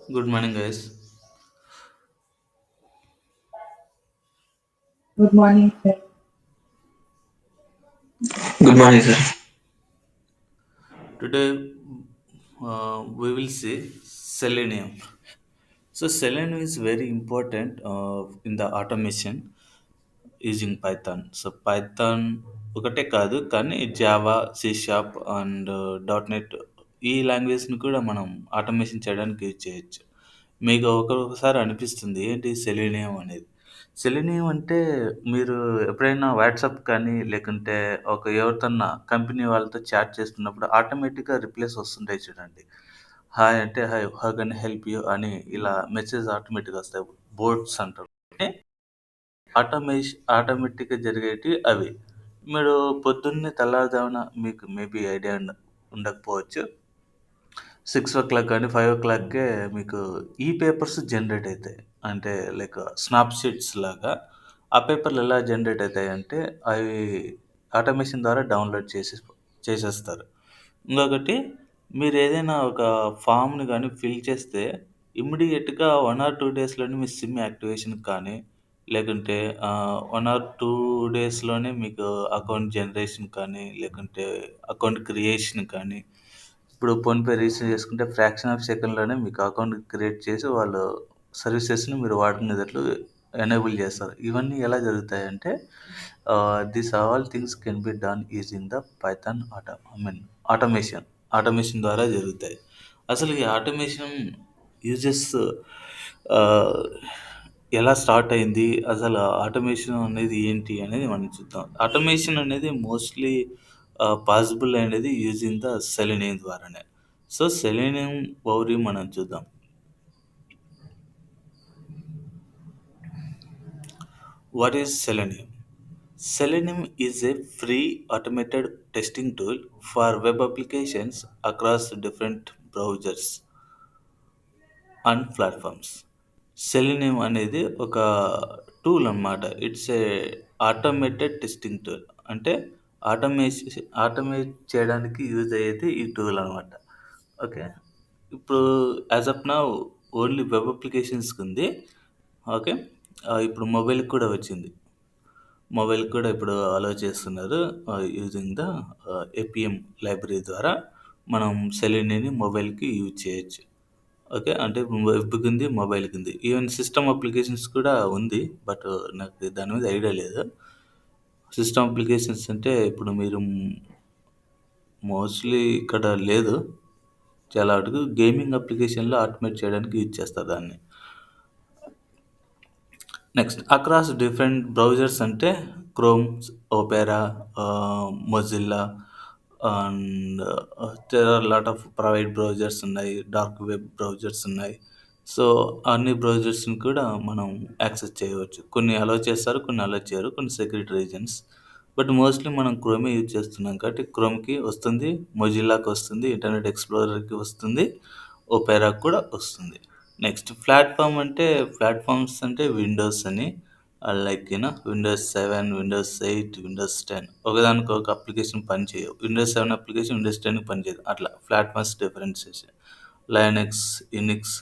Good morning, guys. Good morning, sir. Good morning, sir. Today we will see selenium. So selenium is very important in the automation using Python. So Python ఒకటే కాదు కానీ Java C sharp and dot net ఈ లాంగ్వేజ్ని కూడా మనం automation చేయడానికి use చేయొచ్చు. మీకు ఒక్కొక్కసారి అనిపిస్తుంది ఏంటి సెలీనియం అనేది. సెలీనియం అంటే మీరు ఎప్పుడైనా వాట్సాప్ కానీ లేకుంటే ఎవరితోన్నా కంపెనీ వాళ్ళతో చాట్ చేస్తున్నప్పుడు ఆటోమేటిక్గా రిప్లైస్ వస్తుంటాయి చూడండి. హాయ్ అంటే hi how can help you అని ఇలా మెసేజ్ ఆటోమేటిక్గా వస్తాయి. బోట్స్ అంటారు. ఆటోమేటిక్‌గా జరిగేటివి అవి. మీరు పొద్దున్నే తెల్లారుజామున మీకు మేబీ ఐడియా ఉండకపోవచ్చు. 6:00 గాని, 5:00కే మీకు ఈ పేపర్స్ జనరేట్ అయితాయి. అంటే లైక్ స్నాప్ షీట్స్ లాగా. ఆ పేపర్‌లు ఎలా జనరేట్ అయితాయంటే, అవి ఆటోమేషన్ ద్వారా డౌన్‌లోడ్ చేసేస్తారు. ఇంకొకటి మీరేదైనా ఒక ఫార్మ్‌ని గాని ఫిల్ చేస్తే ఇమ్మీడియేట్‌గా 1 ఆర్ 2 డేస్‌లోనే మీ సిమ్ యాక్టివేషన్‌కి కానీ, లేకుంటే 1 ఆర్ 2 డేస్‌లోనే మీకు అకౌంట్ జనరేషన్ కానీ, లేకుంటే అకౌంట్ క్రియేషన్ కానీ, ఇప్పుడు ఫోన్‌పే రిజిస్టర్ చేసుకుంటే ఫ్రాక్షన్ ఆఫ్ సెకండ్‌లోనే మీకు అకౌంట్ క్రియేట్ చేసి వాళ్ళు సర్వీసెస్‌ని మీరు వాడుకునేటట్లు ఎనేబుల్ చేస్తారు. ఇవన్నీ ఎలా జరుగుతాయంటే these all things can be done using the Python automation. Automation ద్వారా జరుగుతాయి. అసలు ఈ ఆటోమేషన్ యూజెస్ ఆహ్, ఎలా స్టార్ట్ అయింది? అసలు ఆటోమేషన్ అనేది ఏంటి? అనేది మనం చూద్దాం. ఆటోమేషన్ అనేది మోస్ట్‌లీ పాసిబుల్ అనేది యూజింగ్ ద సెలెనియం ద్వారానే. సో, సెలెనియం ఓవరి మనం చూద్దాం. What is selenium? Selenium is a free automated testing tool for web applications across different browsers and platforms. Selenium అనేది ఒక టూల్ అన్నమాట. It's a automated testing tool. అంటే automate చేయడానికి use అయ్యేది ఈ టూల్ అనమాట. ఓకే. ఇప్పుడు as of now only web అప్లికేషన్స్‌కి ఉంది. ఓకే. ఇప్పుడు మొబైల్‌కి కూడా వచ్చింది. మొబైల్‌కి కూడా ఇప్పుడు అలో చేస్తున్నారు. యూజింగ్ ద ఏపీఎం లైబ్రరీ ద్వారా మనం సెలీనియంని మొబైల్‌కి యూజ్ చేయొచ్చు. ఓకే. అంటే వెబ్‌కి ఉంది, మొబైల్‌కి ఉంది. ఈవెన్ సిస్టమ్ అప్లికేషన్స్ కూడా ఉంది. బట్ నాకు దాని మీద ఐడియా లేదు. సిస్టమ్ అప్లికేషన్స్ అంటే ఇప్పుడు మీరు మోస్ట్‌లీ ఇక్కడ లేదు. చాలా వరకు గేమింగ్ అప్లికేషన్‌లో ఆటోమేట్ చేయడానికి యూజ్ చేస్తారు దాన్ని. నెక్స్ట్ అక్రాస్ డిఫరెంట్ బ్రౌజర్స్ అంటే Chrome, Opera, Mozilla and there are lot of private browsers ఉన్నాయి. డార్క్ వెబ్ బ్రౌజర్స్ ఉన్నాయి. సో, అన్ని బ్రౌజర్స్‌ని కూడా మనం యాక్సెస్ చేయవచ్చు. కొన్ని అలో చేస్తారు, కొన్ని అలో చేయరు. కొన్ని సెక్యూరిటీ రీజన్స్. బట్ మోస్ట్‌లీ మనం క్రోమే యూజ్ చేస్తున్నాం కాబట్టి క్రోమ్‌కి వస్తుంది, మొజిల్లాకి వస్తుంది, ఇంటర్నెట్ ఎక్స్‌ప్లోరర్‌కి వస్తుంది, ఒపెరాకి కూడా వస్తుంది. నెక్స్ట్ ప్లాట్‌ఫార్మ్స్ అంటే విండోస్ అని లైక్ విండోస్ 7, విండోస్ 8, విండోస్ 10 ఒకదానికొక అప్లికేషన్ పనిచేయవు. విండోస్ 7 అప్లికేషన్ విండోస్ 10కి పనిచేయదు. అట్లా ప్లాట్‌ఫార్మ్స్ డిఫరెన్షియేషన్. లైనక్స్, యునిక్స్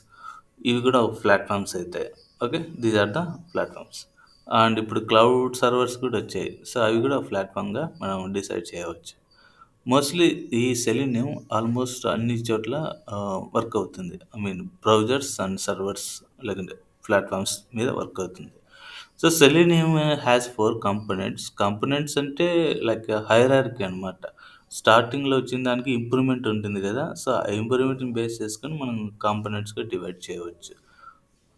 ఇవి కూడా ప్లాట్‌ఫార్మ్స్ అయితాయి. Okay. These are the platforms. And ఇప్పుడు క్లౌడ్ సర్వర్స్ కూడా వచ్చాయి. సో, అవి కూడా ప్లాట్‌ఫార్మ్‌గా మనం డిసైడ్ చేయవచ్చు. మోస్ట్‌లీ ఈ సెలీనియం ఆల్మోస్ట్ అన్ని చోట్ల వర్క్ అవుతుంది. I mean browsers and servers లేకుంటే ప్లాట్‌ఫార్మ్స్ మీద వర్క్ అవుతుంది. So, selenium has 4 components. Components అంటే లైక్ హైరార్కీ అనమాట. స్టార్టింగ్‌లో వచ్చిన దానికి ఇంప్రూవ్‌మెంట్ ఉంటుంది కదా! సో, ఆ ఇంప్రూవ్‌మెంట్‌ని బేస్ చేసుకొని మనం కాంపోనెంట్స్‌గా డివైడ్ చేయవచ్చు.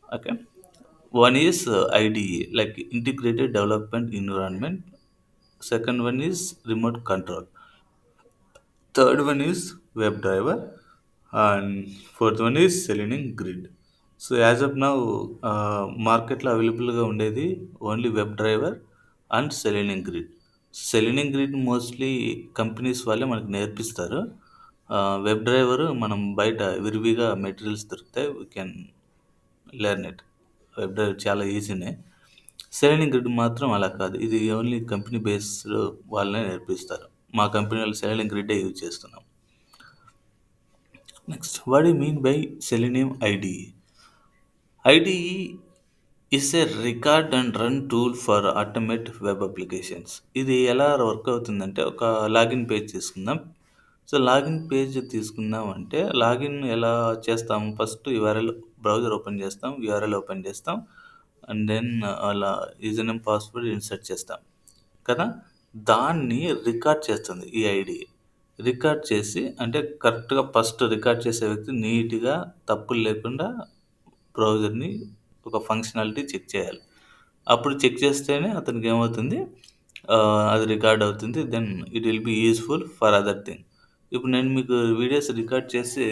Okay. One is IDE like integrated development environment. Second one is remote control. Third one is web driver and fourth one is Selenium grid. So as of now మార్కెట్లో అవైలబుల్గా ఉండేది only web driver and Selenium grid. Selenium grid mostly companies వాళ్ళే మనకు నేర్పిస్తారు. Web driver మనం బయట విరివిగా materials దొరుకుతాయి. We can learn it. Web driver చాలా ఈజీనే. సెలీనియం గ్రిడ్ మాత్రం అలా కాదు. ఇది ఓన్లీ కంపెనీ బేస్డ్ వాళ్ళనే నేర్పిస్తారు. మా కంపెనీలో సెలీనియం గ్రిడ్డే యూజ్ చేస్తున్నాం. Next what you mean by Selenium IDE? IDE is a record and run tool for automate web applications. ఇది ఎలా వర్క్ అవుతుందంటే, ఒక లాగిన్ పేజ్ తీసుకుందాం. సో, లాగిన్ పేజ్ తీసుకున్నామంటే, లాగిన్ ఎలా చేస్తాం? ఫస్ట్ యూఆర్ఎల్ బ్రౌజర్ ఓపెన్ చేస్తాం. యూఆర్ఎల్ ఓపెన్ చేస్తాం. అండ్ దెన్ అలా యూజర్ నేమ్, పాస్వర్డ్ ఇన్సర్ట్ చేస్తాం కదా! దాన్ని రికార్డ్ చేస్తుంది ఈ ఐడీ. రికార్డ్ చేసి అంటే కరెక్ట్‌గా ఫస్ట్ రికార్డ్ చేసే వ్యక్తి నీట్‌గా తప్పులు లేకుండా బ్రౌజర్‌ని ఒక ఫంక్షనాలిటీ చెక్ చేయాలి. అప్పుడు చెక్ చేస్తేనే అతనికేమవుతుంది అది రికార్డ్ అవుతుంది. Then it will be useful for other thing. ఇప్పుడు నేను మీకు వీడియోస్ రికార్డ్ చేసి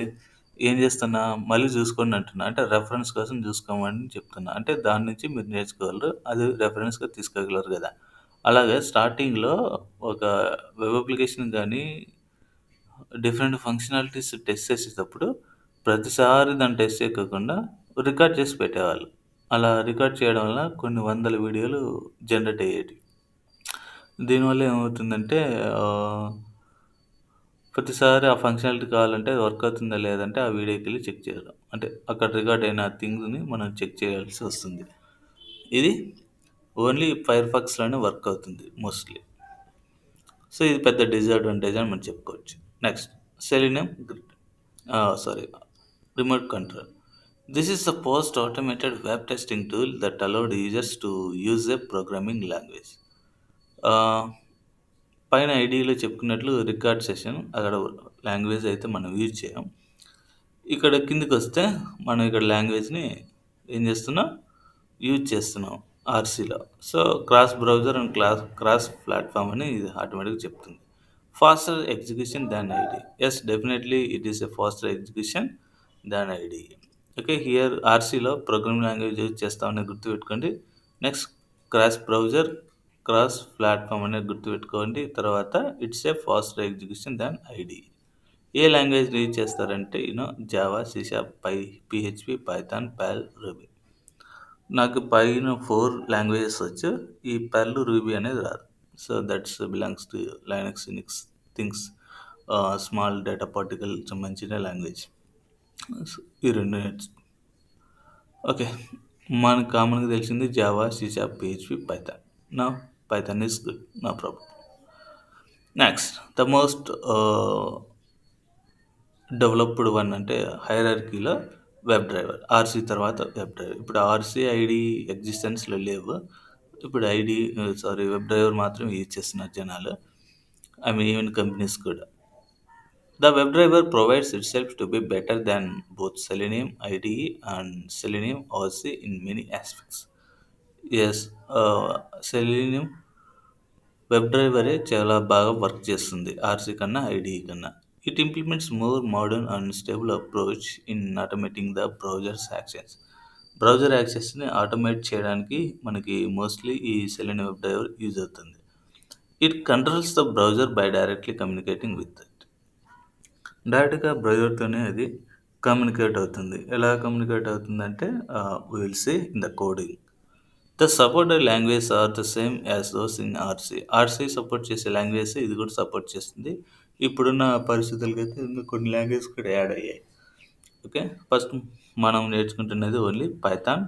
ఏం చేస్తున్నా, మళ్ళీ చూసుకోండి అంటున్నా. అంటే రెఫరెన్స్ కోసం చూసుకోమని చెప్తున్నా. అంటే దాని నుంచి మీరు నేర్చుకోగలరు. అది రెఫరెన్స్‌గా తీసుకోగలరు గదా! అలాగే స్టార్టింగ్‌లో ఒక వెబ్ అప్లికేషన్ గానీ, డిఫరెంట్ ఫంక్షనాలిటీస్ టెస్ట్ చేసేటప్పుడు ప్రతిసారి దాన్ని టెస్ట్ చేయకోకుండా రికార్డ్ చేసి పెట్టేవాళ్ళు. అలా రికార్డ్ చేయడం వల్ల కొన్ని వందల వీడియోలు జనరేట్ అయ్యేటివి. దీనివల్ల ఏమవుతుందంటే ఆహ్, ప్రతిసారి ఆ ఫంక్షనాలిటీ కావాలంటే అది వర్క్ అవుతుందా లేదంటే ఆ వీడియోకెళ్ళి చెక్ చేయడం. అంటే అక్కడ రికార్డ్ అయిన థింగ్స్‌ని మనం చెక్ చేయాల్సి వస్తుంది. ఇది ఓన్లీ ఫైర్‌ఫాక్స్‌లోనే వర్క్ అవుతుంది మోస్ట్‌లీ. సో, ఇది పెద్ద డిసడ్వాంటేజ్ అని మనం చెప్పుకోవచ్చు. Next selenium grid. Sorry remote control. This is a post automated web testing tool that allowed users to use a programming language. ఆహ్, పైన ఐడీలో చెప్పుకున్నట్లు రికార్డ్ సెషన్ అక్కడ లాంగ్వేజ్ అయితే మనం యూజ్ చేయం. ఇక్కడ కిందకొస్తే మనం ఇక్కడ లాంగ్వేజ్‌ని ఏం చేస్తున్నాం? యూజ్ చేస్తున్నాం ఆర్‌సీలో. So, cross browser and cross platform అని ఇది ఆటోమేటిక్‌గా చెప్తుంది. Faster execution than ID. Yes, definitely it is a faster execution than ID. Okay. Here ఆర్‌సీలో ప్రోగ్రామింగ్ లాంగ్వేజ్ యూజ్ చేస్తామని గుర్తుపెట్టుకోండి. Next cross browser, cross platform అనేది గుర్తుపెట్టుకోండి. తర్వాత it's a faster execution than ID. ఏ లాంగ్వేజ్‌ని యూజ్ చేస్తారంటే Java, C sharp, PHP, Python, Perl, Ruby. నాకు పైన 4 లాంగ్వేజెస్ వచ్చు. ఈ పర్ల్, రూబీ అనేది రాదు. So, that's belongs to Linux, Unix things, small data particle సంబంధించిన లాంగ్వేజ్. సో, ఈ 2 ఓకే. మనకు కామన్‌గా తెలిసింది Java, C sharp, PHP, Python. Now Python is good. No problem. Next the most developed one అంటే హైరార్కీలో web driver. RC తర్వాత web driver. ఇప్పుడు RC, ID ఎగ్జిస్టెన్స్‌లో లేవు. ఇప్పుడు వెబ్ డ్రైవర్ మాత్రం యూజ్ చేస్తున్నారు జనాలు. ఐ మీన్ ఈవెన్ కంపెనీస్ కూడా. The WebDriver provides itself to be better than both Selenium IDE and Selenium OC in many aspects. Yes, Selenium WebDriver చాలా బాగా వర్క్ చేస్తుంది ఆర్సీ కన్నా, ఐడిఈ కన్నా. It implements more modern and stable approach in automating the browsers access. Browser యాక్సెస్ని automate చేయడానికి మనకి mostly ఈ Selenium web driver use అవుతుంది. It controls the browser by directly communicating with it. డైరెక్ట్‌గా బ్రౌజర్‌తోనే అది కమ్యూనికేట్ అవుతుంది. ఎలా కమ్యూనికేట్ అవుతుందంటే we will see in the coding. The supported languages are the same as those in RC. RC support చేసే లాంగ్వేజెసే ఇది కూడా సపోర్ట్ చేస్తుంది. ఇప్పుడున్న పరిస్థితులకైతే ఇంకా కొన్ని లాంగ్వేజెస్ కూడా యాడ్ అయ్యాయి. ఓకే. ఫస్ట్ మనం నేర్చుకుంటున్నది only Python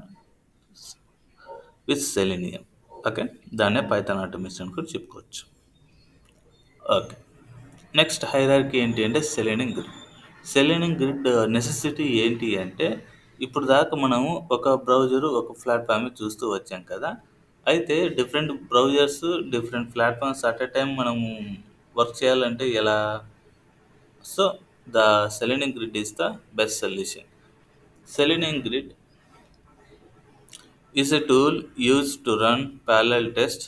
with Selenium. Okay. దాన్నే పైథాన్ ఆటోమేషన్ కూడా చెప్పుకోవచ్చు. ఓకే. నెక్స్ట్ హైరార్కీ ఏంటి అంటే Selenium grid. Selenium grid necessity ఏంటి అంటే, ఇప్పుడు దాకా మనము ఒక బ్రౌజరు, ఒక ప్లాట్‌ఫామే చూస్తూ వచ్చాం కదా! అయితే different browsers, different platforms at a time మనము వర్క్ చేయాలంటే ఎలా? So, the selenium grid is the best solution. Selenium Grid is a tool used to run parallel tests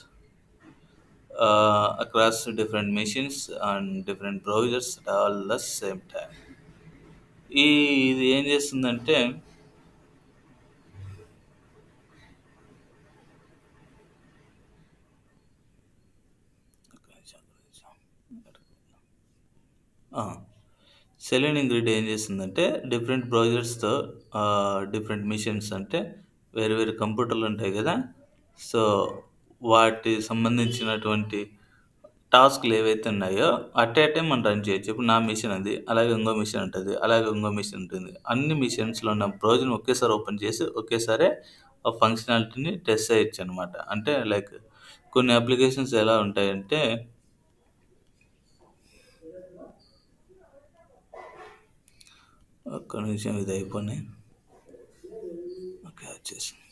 across different machines and different browsers at all the same time. ఇది ఏం చేస్తుందంటే selenium grid ఏం చేస్తుందంటే different బ్రౌజర్స్‌తో different machines అంటే వేరు వేరు కంప్యూటర్లు ఉంటాయి కదా! సో, వాటి సంబంధించినటువంటి టాస్క్‌లు ఏవైతే ఉన్నాయో అట్ ఏ టైమ్ మనం రన్ చేయొచ్చు. ఇప్పుడు నా మిషన్ అది. అలాగే ఇంకో మిషన్ ఉంటది. అలాగే ఇంకో మిషన్ ఉంటుంది. అన్ని మిషన్స్‌లో ఉన్న బ్రౌజర్‌ని ఒకేసారి ఓపెన్ చేసి ఒకేసారే ఆ ఫంక్షనాలిటీని టెస్ట్ చేయొచ్చనమాట. అంటే లైక్ కొన్ని అప్లికేషన్స్ ఎలా ఉంటాయంటే ఒక్క నిమిషం ఇది అయిపోని. ఓకే. వచ్చేసింది.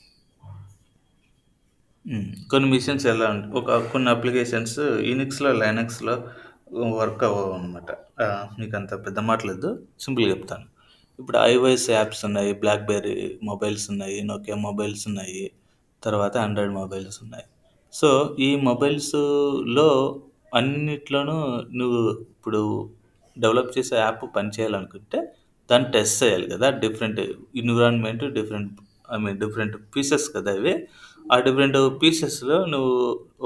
కొన్ని మిషన్స్ ఎలా కొన్ని అప్లికేషన్స్ యూనిక్స్‌లో, లైనక్స్‌లో వర్క్ అవ్వవనమాట. మీకంత పెద్ద మాటలొద్దు. సింపుల్‌గా చెప్తాను. ఇప్పుడు ఐఓఎస్ యాప్స్ ఉన్నాయి. బ్లాక్‌బెర్రీ మొబైల్స్ ఉన్నాయి. నోకియా మొబైల్స్ ఉన్నాయి. తర్వాత ఆండ్రాయిడ్ మొబైల్స్ ఉన్నాయి. సో, ఈ మొబైల్స్‌లో అన్నిట్లోనూ నువ్వు ఇప్పుడు డెవలప్ చేసే యాప్ పనిచేయాలనుకుంటే దాన్ని టెస్ట్ చేయాలి కదా! డిఫరెంట్ ఎన్విరాన్మెంట్, డిఫరెంట్ పీసెస్ కదా ఇవి. ఆ డిఫరెంట్ పీసెస్‌లో నువ్వు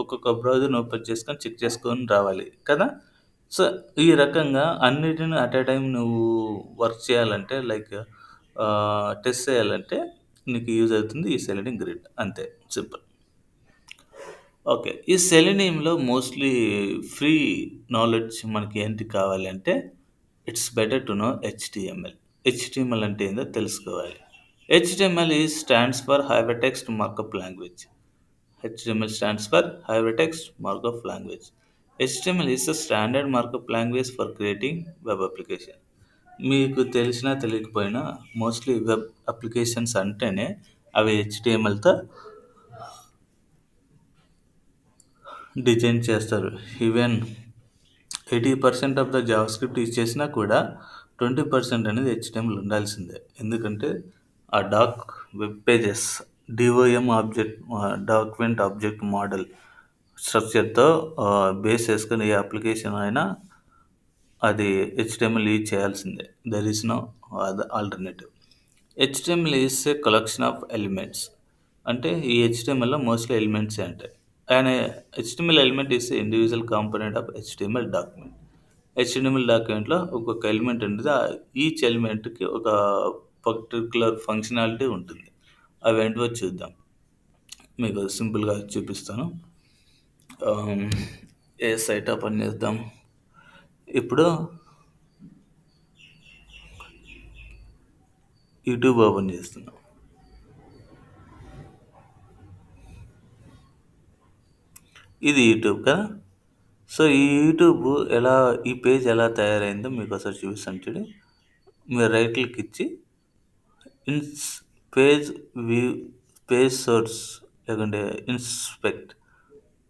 ఒక్కొక్క బ్రౌజర్‌ని ఓపెన్ చేసుకొని చెక్ చేసుకొని రావాలి కదా! సో, ఈ రకంగా అన్నిటిని అట్ ఎ టైమ్ నువ్వు వర్క్ చేయాలంటే లైక్ టెస్ట్ చేయాలంటే నీకు యూజ్ అవుతుంది ఈ సెలెనియం గ్రిడ్ అంతే సింపుల్. ఓకే. ఈ సెలెనియంలో మోస్ట్‌లీ ఫ్రీ నాలెడ్జ్ మనకి ఏంటి కావాలి అంటే it's better to know HTML. HTML అంటే ఏందో తెలుసుకోవాలి. HTML stands for hypertext markup language. HTML stands for Hypertext Markup Language. HTML is a standard markup language for creating web application. మీకు తెలిసినా తెలియకపోయినా మోస్ట్‌లీ వెబ్ అప్లికేషన్స్ అంటేనే అవి హెచ్‌టీఎంఎల్‌తో design చేస్తారు. ఈవెన్ 80% ఆఫ్ ద జావాస్క్రిప్ట్ ఇచ్చేసినా కూడా 20% అనేది హెచ్‌టీఎంఎల్ ఉండాల్సిందే. ఎందుకంటే ఆ web pages document object model స్ట్రక్చర్‌తో బేస్ చేసుకొని ఏ అప్లికేషన్ అయినా అది హెచ్‌టీఎంఎల్ యూజ్ చేయాల్సిందే. There is no alternative. HTML is a collection of elements. అంటే ఈ హెచ్‌టీఎంఎల్‌లో మోస్ట్‌లీ ఎలిమెంట్సే ఉంటాయి. And HTML element is a individual component of HTML document. హెచ్‌టీఎంఎల్ డాక్యుమెంట్‌లో ఒక్కొక్క ఎలిమెంట్ ఉంటది. ఈచ్ ఎలిమెంట్‌కి ఒక పర్టిక్యులర్ ఫంక్షనాలిటీ ఉంటుంది. అవేంటివో చూద్దాం. మీకు సింపుల్‌గా చూపిస్తాను. ఆహ్, ఏ సైట్ ఓపెన్ చేద్దాం. ఇప్పుడు యూట్యూబ్ ఓపెన్ చేస్తున్నా. ఇది యూట్యూబ్ కదా! సో, ఈ యూట్యూబ్ ఈ పేజ్ ఎలా తయారైందో మీకోసారి చూపిస్తాను చూడు. మీరు రైట్ క్లిక్ ఇచ్చి ఇన్స్ పేజ్ వ్యూ పేజ్ సోర్స్ లేకుంటే ఇన్స్పెక్ట్,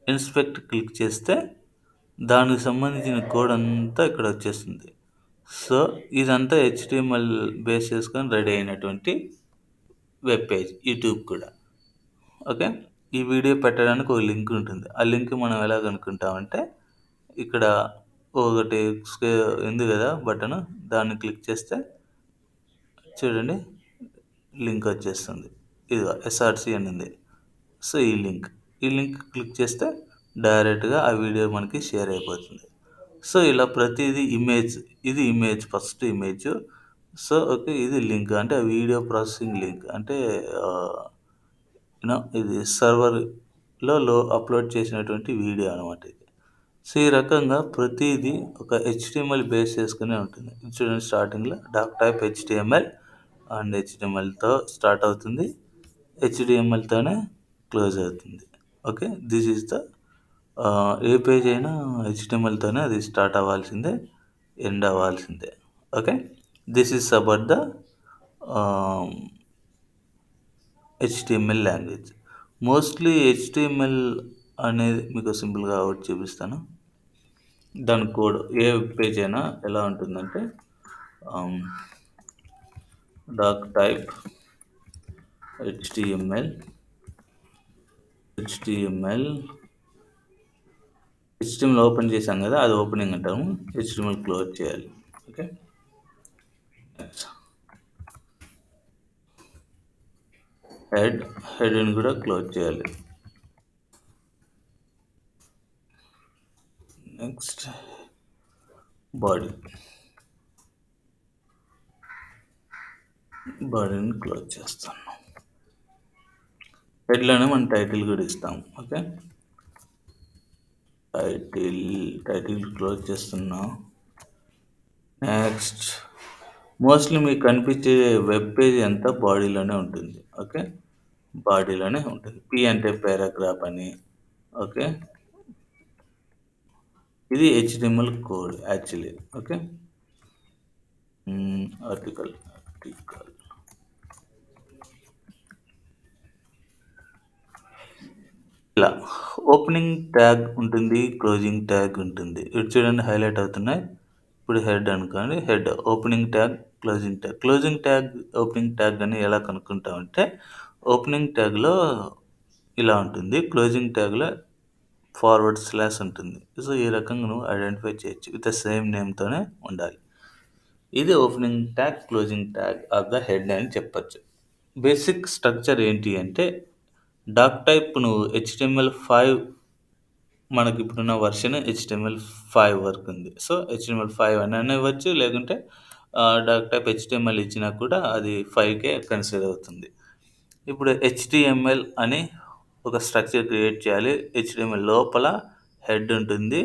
ఇన్స్పెక్ట్ క్లిక్ చేస్తే దానికి సంబంధించిన కోడ్ అంతా ఇక్కడ వచ్చేస్తుంది. సో, ఇదంతా హెచ్‌టీఎంఎల్ బేస్ చేసుకొని రెడీ అయినటువంటి వెబ్ పేజ్ యూట్యూబ్ కూడా. ఓకే. ఈ వీడియో పెట్టడానికి ఒక లింక్ ఉంటుంది. ఆ లింక్ మనం ఎలా కనుక్కుంటామంటే ఇక్కడ ఒకటి ఉంది కదా బటను. దాన్ని క్లిక్ చేస్తే చూడండి లింక్ వచ్చేస్తుంది. ఇదిగో ఎస్ఆర్‌సి అని ఉంది. సో, ఈ లింక్ క్లిక్ చేస్తే డైరెక్ట్‌గా ఆ వీడియో మనకి షేర్ అయిపోతుంది. సో, ఇలా ప్రతీది ఇది ఫస్ట్ ఇమేజు. So, okay. ఇది లింక్ అంటే వీడియో ప్రాసెసింగ్ లింక్. అంటే ఆహ్, ఇది సర్వర్‌లో అప్‌లోడ్ చేసినటువంటి వీడియో అనమాట ఇది. సో, ఈ రకంగా ప్రతీదీ ఒక హెచ్‌టీఎంఎల్ బేస్ చేసుకునే ఉంటుంది. చూడండి స్టార్టింగ్‌లో టైప్ హెచ్‌టీఎంఎల్ అండ్ హెచ్‌టీఎంఎల్‌తో స్టార్ట్ అవుతుంది. హెచ్‌టీఎంఎల్‌తోనే క్లోజ్ అవుతుంది. Okay. This is the A page అయినా హెచ్‌టీఎంఎల్‌తోనే అది స్టార్ట్ అవ్వాల్సిందే, ఎండ్ అవ్వాల్సిందే. Okay. This is about the ఆహ్, హెచ్‌టీఎంఎల్ లాంగ్వేజ్. మోస్ట్‌లీ హెచ్‌టీఎంఎల్ అనేది మీకు సింపుల్‌గా ఒకటి చూపిస్తాను. దాని కోడ్ ఏ వెబ్ పేజ్ అయినా ఎలా ఉంటుందంటే ah, doc type HTML, HTML HTML open చేశాం కదా! అది ఓపెనింగ్ అంటాము. హెచ్‌టీఎంఎల్ క్లోజ్ చేయాలి. ఓకే. హెడ్ హెడ్‌ని కూడా క్లోజ్ చేయాలి. Next body. బాడీని క్లోజ్ చేస్తాను. హెడ్‌లోనే మనం టైటిల్ కూడా ఇస్తాం. ఓకే. టైటిల్ టైటిల్ క్లోజ్ చేస్తున్నా. నెక్స్ట్, మోస్ట్లీ మీకు కనిపించే వెబ్ పేజ్ అంతా బాడీలోనే ఉంటుంది. ఓకే, బాడీలోనే ఉంటుంది. పి అంటే పారాగ్రాఫ్ అని. ఓకే, ఇది HTML code actually. Okay, article ఇలా ఓపెనింగ్ ట్యాగ్ ఉంటుంది, క్లోజింగ్ ట్యాగ్ ఉంటుంది. ఇటు చూడండి హైలైట్ అవుతున్నాయి. ఇప్పుడు హెడ్ అనుకోండి, head opening tag, closing tag. Closing tag, opening tag అని ఎలా కనుక్కుంటామంటే, ఓపెనింగ్ ట్యాగ్లో ఇలా ఉంటుంది, క్లోజింగ్ ట్యాగ్లో ఫార్వర్డ్ స్లాష్ ఉంటుంది. సో ఈ రకంగా నువ్వు ఐడెంటిఫై చేయొచ్చు. విత్ ద సేమ్ నేమ్తోనే ఉండాలి. ఇది opening tag, closing tag of the head అని చెప్పొచ్చు. బేసిక్ స్ట్రక్చర్ ఏంటి అంటే, డాక్ టైప్ నువ్వు HTML5, మనకి ఇప్పుడున్న వర్షన్ HTML5 వరకు ఉంది. సో HTML5 అని ఇవ్వచ్చు, లేకుంటే డాక్ టైప్ HTML ఇచ్చినా కూడా అది 5కే కన్సిడర్ అవుతుంది. ఇప్పుడు HTML అని ఒక స్ట్రక్చర్ క్రియేట్ చేయాలి. HTML లోపల హెడ్ ఉంటుంది,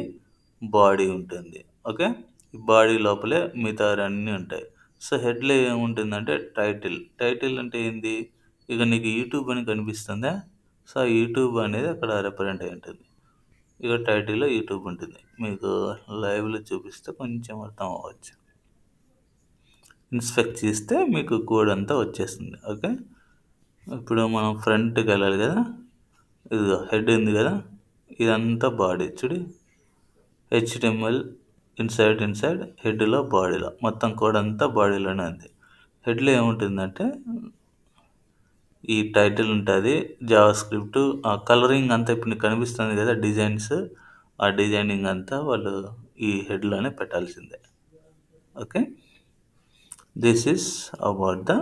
బాడీ ఉంటుంది. ఓకే, ఈ బాడీ లోపలే మిగతావన్నీ ఉంటాయి. సో హెడ్‌లో ఏముంటుందంటే టైటిల్. టైటిల్ అంటే ఏంది? ఇక నీకు యూట్యూబ్ అని కనిపిస్తుందా? సో ఆ యూట్యూబ్ అనేది అక్కడ రిప్రజెంట్ అయ్యి ఉంటుంది. ఇక టైటిల్‌లో యూట్యూబ్ ఉంటుంది. మీకు లైవ్‌లో చూపిస్తే కొంచెం అర్థం అవ్వచ్చు. ఇన్స్పెక్ట్ చేస్తే మీకు కోడ్ అంతా వచ్చేస్తుంది. ఓకే, ఇప్పుడు మనం ఫ్రంట్‌కి వెళ్ళాలి కదా. ఇదిగో హెడ్ ఉంది కదా, ఇదంతా బాడీ చూడు. HTML ఇన్సైడ్ హెడ్‌లో, బాడీలో మొత్తం కోడ్ అంతా బాడీలోనే ఉంది. హెడ్‌లో ఏముంటుందంటే ఈ టైటిల్ ఉంటుంది, జావా స్క్రిప్ట్, ఆ కలరింగ్ అంతా ఇప్పుడు నీకు కనిపిస్తుంది కదా డిజైన్స్, ఆ డిజైనింగ్ అంతా వాళ్ళు ఈ హెడ్‌లోనే పెట్టాల్సిందే. Okay, this is about the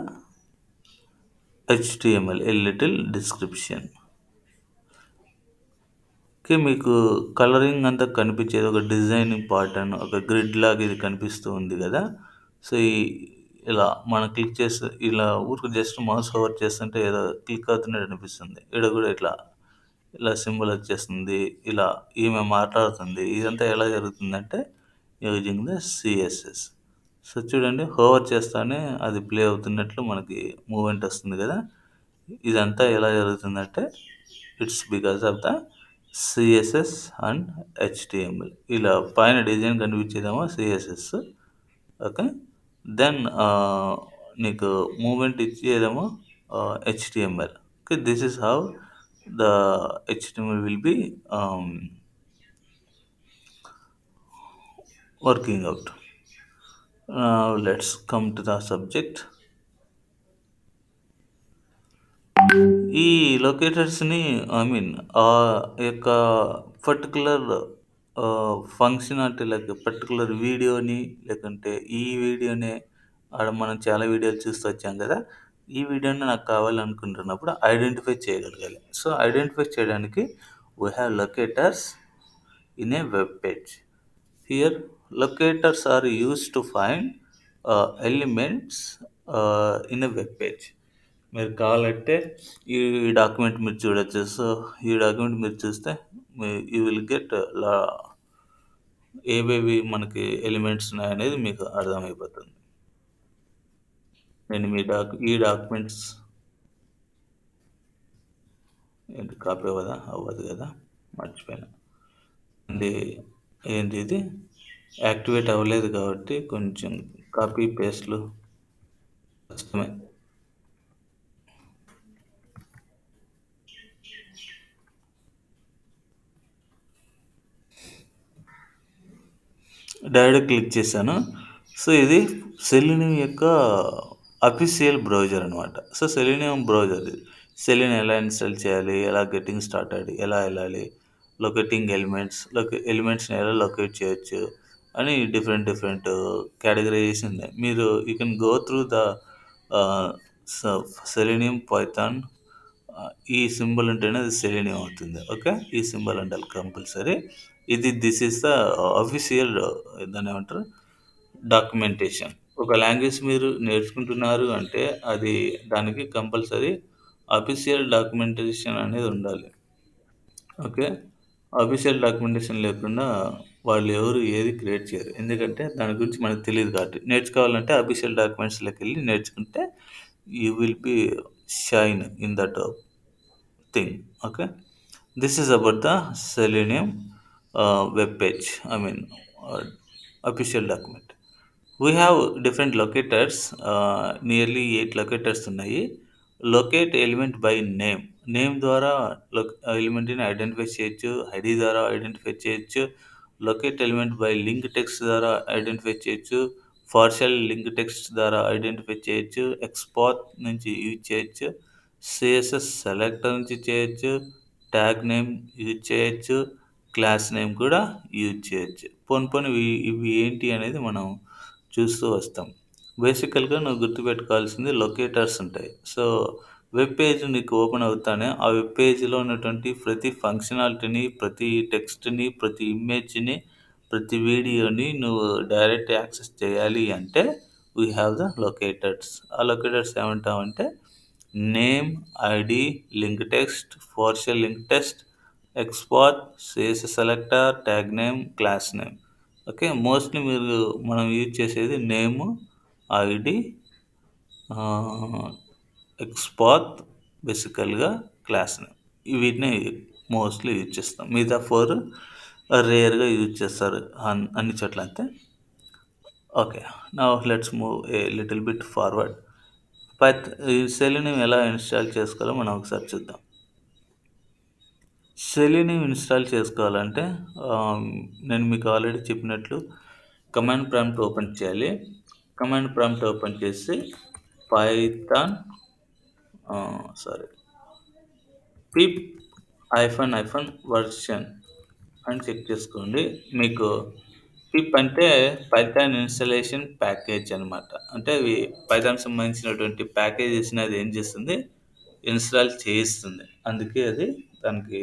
HTML, a little description. Okay, మీకు కలరింగ్ అంతా కనిపించేది ఒక డిజైనింగ్ పాటర్న్, ఒక గ్రిడ్ లాగా ఇది కనిపిస్తూ ఉంది కదా. సో ఇలా మనం క్లిక్ చేస్తే, ఇలా ఊరికి జస్ట్ మౌస్ హోవర్ చేస్తుంటే ఏదో క్లిక్ అవుతున్నట్టు అనిపిస్తుంది. ఈడ కూడా ఇట్లా ఇలా సింబల్ వచ్చేస్తుంది, ఇలా ఈమె మాట్లాడుతుంది. ఇదంతా ఎలా జరుగుతుందంటే యూజింగ్ ద సిఎస్ఎస్. సో చూడండి, హోవర్ చేస్తానే అది ప్లే అవుతున్నట్లు మనకి మూవ్మెంట్ వస్తుంది కదా. ఇదంతా ఎలా జరుగుతుందంటే it's because of the CSS and HTML. ఇలా పైన డిజైన్ కనిపించేదేమో సిఎస్ఎస్. ఓకే, దెన్ నీకు మూమెంట్ ఇచ్చేదేమో HTML. Okay, this is how the HTML will be working out. Let's come to the subject. ఈ లొకేటర్స్‌ని, ఐ మీన్ ఆ యొక్క పర్టిక్యులర్ ఫంక్షనాలిటీ, లైక్ పర్టిక్యులర్ వీడియోని, లేకుంటే ఈ వీడియోనే ఆడ మనం చాలా వీడియోలు చూస్తూ వచ్చాం కదా. ఈ వీడియోని నాకు కావాలనుకుంటున్నప్పుడు ఐడెంటిఫై చేయగలగాలి. సో ఐడెంటిఫై చేయడానికి we have locators in a web page. Here locators are used to find elements in a web page. మీరు కావాలంటే ఈ డాక్యుమెంట్ మీరు చూడొచ్చు. సో ఈ డాక్యుమెంట్ మీరు చూస్తే యూ విల్ గెట్ ఏవేవి మనకి ఎలిమెంట్స్ ఉన్నాయనేది మీకు అర్థమైపోతుంది. నేను ఈ డాక్యుమెంట్స్ ఏంటి కాపీ అవ్వదా? అవ్వదు కదా, మర్చిపోయాను. అండి, ఏంటి ఇది యాక్టివేట్ అవ్వలేదు కాబట్టి కొంచెం కాపీ పేస్ట్లు కష్టమే. డైరెక్ట్ క్లిక్ చేశాను. సో ఇది సెలీనియం యొక్క అఫీషియల్ బ్రౌజర్ అనమాట. సో సెలీనియం బ్రౌజర్ ఇది. సెలీనియం ఎలా ఇన్‌స్టాల్ చేయాలి, ఎలా గెట్టింగ్ స్టార్టెడ్, ఎలా వెళ్ళాలి, లొకేటింగ్ ఎలిమెంట్స్‌ని ఎలా లొకేట్ చేయొచ్చు అని డిఫరెంట్ కేటగరైజేషన్ ఉన్నాయి. మీరు you can go through the స సెలీనియం పైథాన్. ఈ సింబల్ ఉంటేనే అది సెలీనియం అవుతుంది. ఓకే, ఈ సింబల్ ఉండాలి compulsory. This is the official, దాన్ని ఏమంటారు, డాక్యుమెంటేషన్. ఒక లాంగ్వేజ్ మీరు నేర్చుకుంటున్నారు అంటే అది దానికి కంపల్సరీ అఫీషియల్ డాక్యుమెంటేషన్ అనేది ఉండాలి. ఓకే, అఫీషియల్ డాక్యుమెంటేషన్ లేకుండా వాళ్ళు ఎవరు ఏది క్రియేట్ చేయరు. ఎందుకంటే దాని గురించి మనకు తెలీదు కాబట్టి. నేర్చుకోవాలంటే అఫీషియల్ డాక్యుమెంట్స్‌లోకెళ్ళి నేర్చుకుంటే you will be shine in that thing. Okay. This is about the selenium web page. I mean official document. We have different locators, nearly 8 locators ఉన్నాయి. Locate element by name. Name ద్వారా ఎలిమెంట్‌ని identify చేయొచ్చు. ID ద్వారా identify చేయొచ్చు. Locate element by link text ద్వారా identify చేయొచ్చు. Partial link text ద్వారా identify చేయొచ్చు. XPath నుంచి యూజ్ చేయొచ్చు. సీఎస్ఎస్ సెలెక్టర్ నుంచి చేయొచ్చు. ట్యాగ్ నేమ్ యూజ్ చేయొచ్చు. క్లాస్ నేమ్ కూడా యూజ్ చేయొచ్చు. పోను పోను ఇవి ఏంటి అనేది మనం చూస్తూ వస్తాం. బేసికల్‌గా నువ్వు గుర్తుపెట్టుకోవాల్సింది లొకేటర్స్ ఉంటాయి. సో, వెబ్ పేజ్ నీకు ఓపెన్ అవుతానే ఆ వెబ్ పేజ్‌లో ఉన్నటువంటి ప్రతి ఫంక్షనాలిటీని, ప్రతి టెక్స్ట్‌ని, ప్రతి ఇమేజ్‌ని, ప్రతి వీడియోని నువ్వు డైరెక్ట్ యాక్సెస్ చేయాలి అంటే వీ హావ్ ద లొకేటర్స్. ఆ లొకేటర్స్ ఏమంటామంటే name, ID, link text, partial link text, XPath, CSS selector, tag name, class name. Okay. Mostly మనం యూజ్ చేసేది నేము, ఐడీ, ఆహ్, ఎక్స్‌పాత్, బేసికల్‌గా క్లాస్ నేమ్. వీటిని మోస్ట్‌లీ యూజ్ చేస్తాం. మిగతా 4 రేర్‌గా యూజ్ చేస్తారు అన్ని చోట్ల అంతే. Okay. Now let's move a little bit forward. ఈ సెలీనియం ఎలా ఇన్‌స్టాల్ చేసుకోవాలో మనం ఒకసారి చూద్దాం. సెలీనియం ఇన్‌స్టాల్ చేసుకోవాలంటే ఆహ్, నేను మీకు ఆల్రెడీ చెప్పినట్లు కమాండ్ ప్రాంప్ట్ ఓపెన్ చేయాలి. కమాండ్ ప్రాంప్ట్ ఓపెన్ చేసి పైథాన్ సారీ పిప్ -వర్షన్ అని చెక్ చేసుకోండి. మీకు పిప్ అంటే పైథాన్ ఇన్‌స్టాలేషన్ ప్యాకేజ్ అనమాట. అంటే అవి పైథాన్‌కి సంబంధించినటువంటి ప్యాకేజెస్‌ని అది ఏం చేస్తుంది, ఇన్‌స్టాల్ చేయిస్తుంది. అందుకే అది దానికి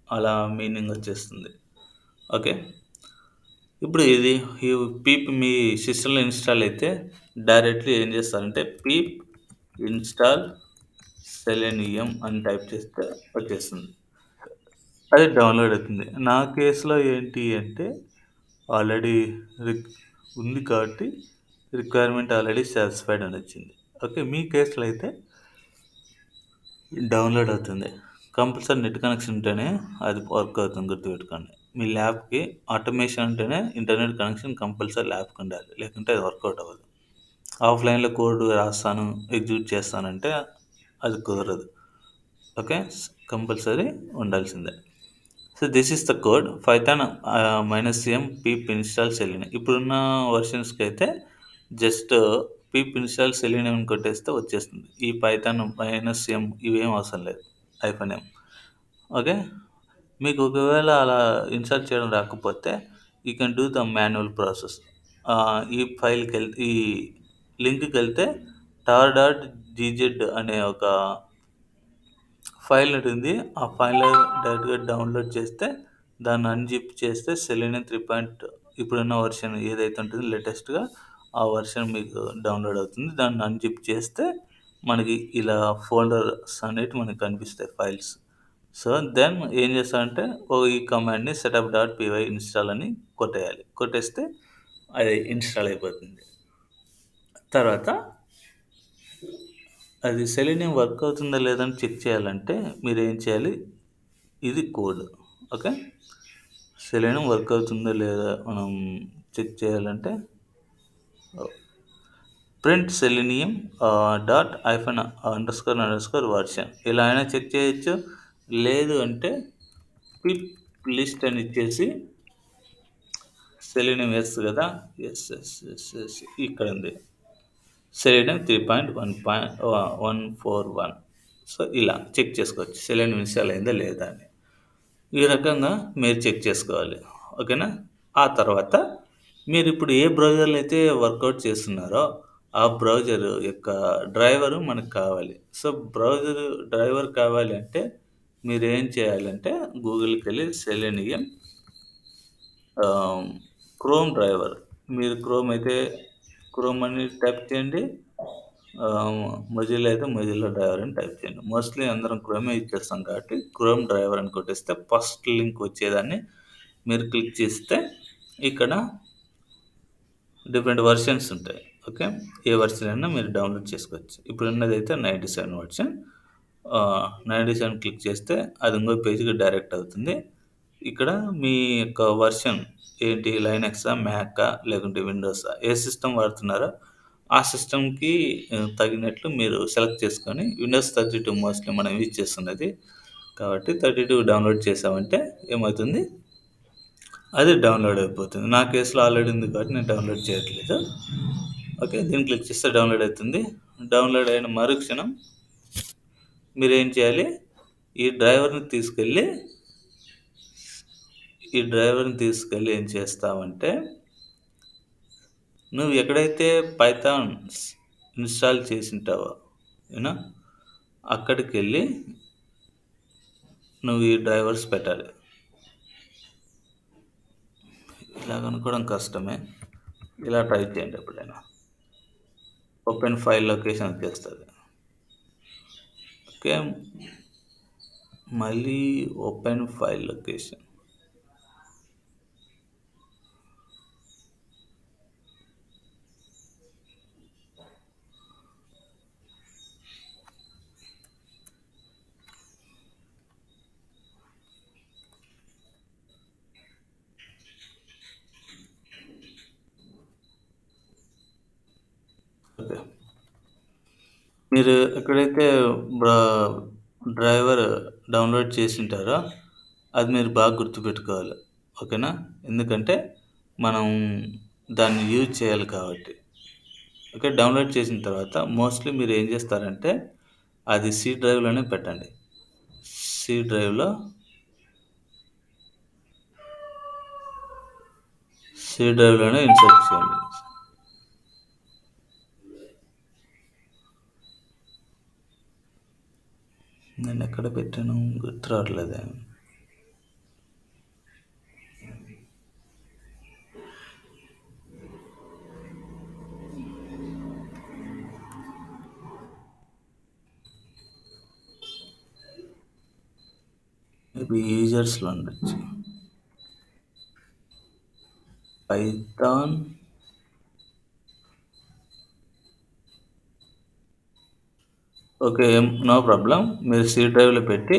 అలా మీనింగ్ వచ్చేస్తుంది. ఓకే. ఇప్పుడు ఈ పీప్ మీ సిస్టమ్‌లో ఇన్‌స్టాల్ అయితే డైరెక్ట్‌లీ ఏం చేస్తారంటే పీప్ ఇన్‌స్టాల్ సెలెనియం అని టైప్ చేస్తే వచ్చేస్తుంది. అది డౌన్‌లోడ్ అవుతుంది. నా కేస్‌లో ఏంటి అంటే ఆల్రెడీ రిక్ ఉంది కాబట్టి రిక్వైర్మెంట్ ఆల్రెడీ సాటిస్ఫైడ్ అని వచ్చింది. ఓకే. మీ కేస్‌లో అయితే డౌన్‌లోడ్ అవుతుంది. కంపల్సరీ నెట్ కనెక్షన్ ఉంటేనే అది వర్క్ అవుతుంది గుర్తుపెట్టుకోండి. మీ ల్యాబ్‌కి ఆటోమేషన్ అంటేనే ఇంటర్నెట్ కనెక్షన్ కంపల్సరీ ల్యాబ్‌కి ఉండాలి. లేకుంటే అది వర్కౌట్ అవ్వదు. ఆఫ్‌లైన్‌లో కోడ్ రాస్తాను, ఎగ్జిక్యూట్ చేస్తానంటే అది కుదరదు. ఓకే. కంపల్సరీ ఉండాల్సిందే. So, this is the code Python -m pip install Selenium. ఇప్పుడున్న వెర్షన్స్‌కైతే జస్ట్ పిప్ ఇన్‌స్టాల్ సెలీనియం అని కొట్టేస్తే వచ్చేస్తుంది. ఈ పైథాన్ -m ఇవేం అవసరం లేదు. -m. ఓకే. మీకు ఒకవేళ అలా ఇన్‌స్టాల్ చేయడం రాకపోతే you can do the manual process. ఈ లింక్‌కెళ్తే tar.gz అనే ఒక ఫైల్ ఉంటుంది. ఆ ఫైల్ డైరెక్ట్‌గా డౌన్‌లోడ్ చేస్తే దాన్ని అన్‌జిప్ చేస్తే సెలీనియం 3. ఇప్పుడున్న వెర్షన్ ఏదైతే ఉంటుందో లేటెస్ట్‌గా ఆ వెర్షన్ మీకు డౌన్‌లోడ్ అవుతుంది. దాన్ని అన్‌జిప్ చేస్తే మనకి ఇలా ఫోల్డర్స్ అనేటివి మనకు కనిపిస్తాయి ఫైల్స్. సో, దెన్ ఏం చేస్తామంటే ఈ కమాండ్‌ని setup.py ఇన్‌స్టాల్ అని కొట్టేయాలి. కొట్టేస్తే అది ఇన్‌స్టాల్ అయిపోతుంది. తర్వాత అది సెలీనియం వర్క్ అవుతుందా లేదా అని చెక్ చేయాలంటే మీరేం చేయాలి, ఇది కోడ్. ఓకే. సెలీనియం వర్క్ అవుతుందా లేదా మనం చెక్ చేయాలంటే print selenium dot underscore version ఇలా అయినా చెక్ చేయొచ్చు. లేదు అంటే పిప్ లిస్ట్ అని ఇచ్చేసి సెలీనియం ఎస్ కదా, ఎస్ ఇక్కడ ఉంది. సెలీనియం 3.1.141. సో, ఇలా చెక్ చేసుకోవచ్చు సెలీనియం ఇన్‌స్టాల్ అయిందా లేదా అని. ఈ రకంగా మీరు చెక్ చేసుకోవాలి. ఓకేనా. ఆ తర్వాత మీరిప్పుడు ఏ బ్రౌజర్‌లో అయితే వర్కౌట్ చేస్తున్నారో ఆ బ్రౌజర్ యొక్క డ్రైవరు మనకు కావాలి. సో, బ్రౌజర్ డ్రైవర్ కావాలి అంటే మీరేం చేయాలంటే గూగుల్‌కెళ్ళి సెలీనియం ఆహ్, క్రోమ్ డ్రైవర్. మీరు క్రోమ్ అయితే క్రోమ్ అని టైప్ చేయండి. మొజిల్లా అయితే మొజిల్లా డ్రైవర్ అని టైప్ చేయండి. మోస్ట్‌లీ అందరం క్రోమే యూజ్ చేస్తాం కాబట్టి క్రోమ్ డ్రైవర్ అని కొట్టేస్తే ఫస్ట్ లింక్ వచ్చేదాన్ని మీరు క్లిక్ చేస్తే ఇక్కడ డిఫరెంట్ వెర్షన్స్ ఉంటాయి. ఓకే. ఏ వెర్షన్ అయినా మీరు డౌన్‌లోడ్ చేసుకోవచ్చు. ఇప్పుడున్నదైతే 97 వెర్షన్. 97 క్లిక్ చేస్తే అది ఇంకో పేజ్‌కి డైరెక్ట్ అవుతుంది. ఇక్కడ మీ యొక్క వెర్షన్ ఏంటి లైనక్సా, మ్యాకా లేకుంటే విండోసా ఏ సిస్టమ్ వాడుతున్నారో ఆ సిస్టమ్‌కి తగినట్లు మీరు సెలెక్ట్ చేసుకొని విండోస్ 32 మోస్ట్‌లీ మనం యూజ్ చేస్తున్నది. కాబట్టి 32 డౌన్‌లోడ్ చేసామంటే ఏమవుతుంది? అది డౌన్‌లోడ్ అయిపోతుంది. నా కేస్‌లో ఆల్రెడీ ఉంది కాబట్టి నేను డౌన్‌లోడ్ చేయట్లేదు. ఓకే. దీన్ని క్లిక్ చేస్తే డౌన్‌లోడ్ అవుతుంది. డౌన్‌లోడ్ అయిన మరుక్షణం మీరేం చేయాలి? ఈ డ్రైవర్‌ని తీసుకెళ్ళి ఏం చేస్తావంటే, నువ్వు ఎక్కడైతే పైథాన్ ఇన్‌స్టాల్ చేసుంటావో యూనో అక్కడికెళ్ళి నువ్వు ఈ డ్రైవర్స్ పెట్టాలి. ఇలా కనుక్కోవడం కష్టమే. ఇలా ట్రై చేయండి ఎప్పుడైనా. ఓపెన్ ఫైల్ లొకేషన్ వచ్చేస్తది. ఓకే. మళ్ళీ ఓపెన్ ఫైల్ లొకేషన్. ఓకే. మీరు ఎక్కడైతే బ్రా డ్రైవర్ డౌన్‌లోడ్ చేసుంటారో అది మీరు బాగా గుర్తుపెట్టుకోవాలి. ఓకేనా? ఎందుకంటే మనం దాన్ని యూజ్ చేయాలి కాబట్టి. ఓకే. డౌన్‌లోడ్ చేసిన తర్వాత మోస్ట్‌లీ మీరు ఏం చేస్తారంటే అది సి డ్రైవ్‌లోనే పెట్టండి. సి డ్రైవ్‌లో ఇన్సర్ట్ చేయండి. నేనెక్కడ పెట్టాను గుర్తు రావట్లేదే. మేబీ యూజర్స్‌లో ఉండొచ్చు. Python okay. No problem. మీరు సి డ్రైవ్‌లో పెట్టి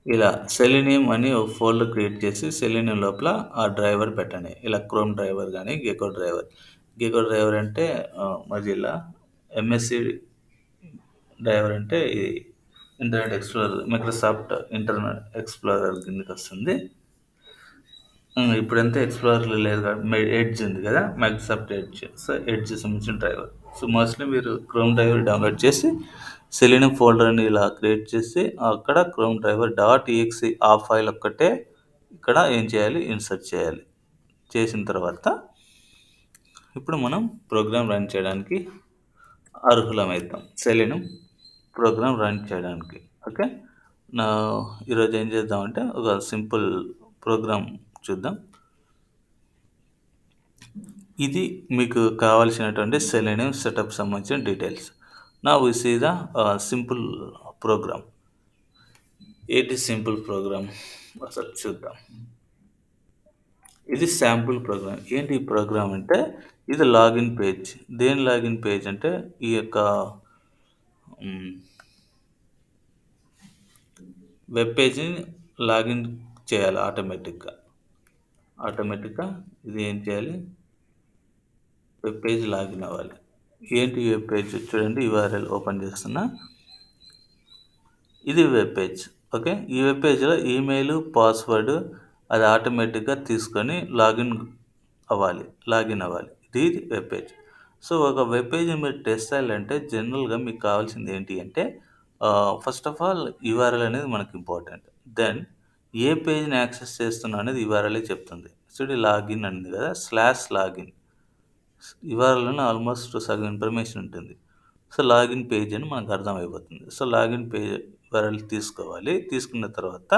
ఇలా సెలీనియం అని ఒక ఫోల్డర్ క్రియేట్ చేసి సెలీనియం లోపల ఆ డ్రైవర్ పెట్టండి. ఇలా క్రోమ్ డ్రైవర్ గానీ, గెకో డ్రైవర్. గెకో డ్రైవర్ అంటే మొజిల్లా. ఎంఎస్‌సి డ్రైవర్ అంటే ఇది Internet Explorer, Microsoft Internet Explorer కిందకొస్తుంది. ఇప్పుడంతా ఎక్స్‌ప్లోరర్‌లో లేదు కాబట్టి ఎడ్జ్ ఉంది కదా! Microsoft Edge. సో, ఎడ్జ్ సంబంధించిన డ్రైవర్. సో, మోస్ట్‌లీ మీరు క్రోమ్ డ్రైవర్ డౌన్‌లోడ్ చేసి సెలీనియం ఫోల్డర్‌ని ఇలా క్రియేట్ చేసి అక్కడ క్రోమ్ డ్రైవర్ డాట్ ఈఎక్స్ఈ ఆ ఫైల్ ఒక్కటే ఇక్కడ ఏం చేయాలి? ఇన్సర్ట్ చేయాలి. చేసిన తర్వాత ఇప్పుడు మనం ప్రోగ్రామ్ రన్ చేయడానికి అర్హులమైతాం. సెలీనియం ప్రోగ్రామ్ రన్ చేయడానికి. ఓకే. నా ఈరోజు ఏం చేద్దామంటే ఒక సింపుల్ ప్రోగ్రామ్ చూద్దాం. ఇది మీకు కావాల్సినటువంటి సెలీనియం సెటప్ సంబంధించిన details. Now we see the simple program. ఏంటి సింపుల్ ప్రోగ్రామ్ అసలు చూద్దాం. ఇది శాంపుల్ ప్రోగ్రామ్. ఏంటి ఈ ప్రోగ్రామ్ అంటే ఇది లాగిన్ పేజ్. దేని లాగిన్ పేజ్ అంటే ఈ యొక్క హ్మ్. వెబ్ పేజ్‌ని లాగిన్ చేయాలి ఆటోమేటిక్‌గా. ఇది ఏం చేయాలి? వెబ్ పేజ్ లాగిన్ అవ్వాలి. ఏంటి వెబ్ పేజ్ చూడండి యూఆర్ఎల్ ఓపెన్ చేస్తున్నా. ఇది వెబ్ పేజ్. ఓకే. ఈ వెబ్ పేజ్‌లో ఈమెయిల్, పాస్వర్డ్ అది ఆటోమేటిక్‌గా తీసుకొని లాగిన్ అవ్వాలి. ఇది వెబ్ పేజ్. సో, ఒక వెబ్ పేజ్‌ని మీరు టెస్ట్ చేయాలంటే జనరల్‌గా మీకు కావాల్సింది ఏంటి అంటే ఫస్ట్ ఆఫ్ ఆల్ యూఆర్ఎల్ అనేది మనకి ఇంపార్టెంట్. దెన్ ఏ పేజ్‌ని యాక్సెస్ చేస్తున్నా అనేది యూఆర్ఎలే చెప్తుంది. చూడు లాగిన్ అని ఉంది కదా! /లాగిన్ యూఆర్ఎల్‌లోనే ఆల్మోస్ట్ సగం ఇన్ఫర్మేషన్ ఉంటుంది. సో, లాగిన్ పేజ్ అని మనకు అర్థమైపోతుంది. సో, లాగిన్ పేజ్ యూఆర్ఎల్ తీసుకోవాలి. తీసుకున్న తర్వాత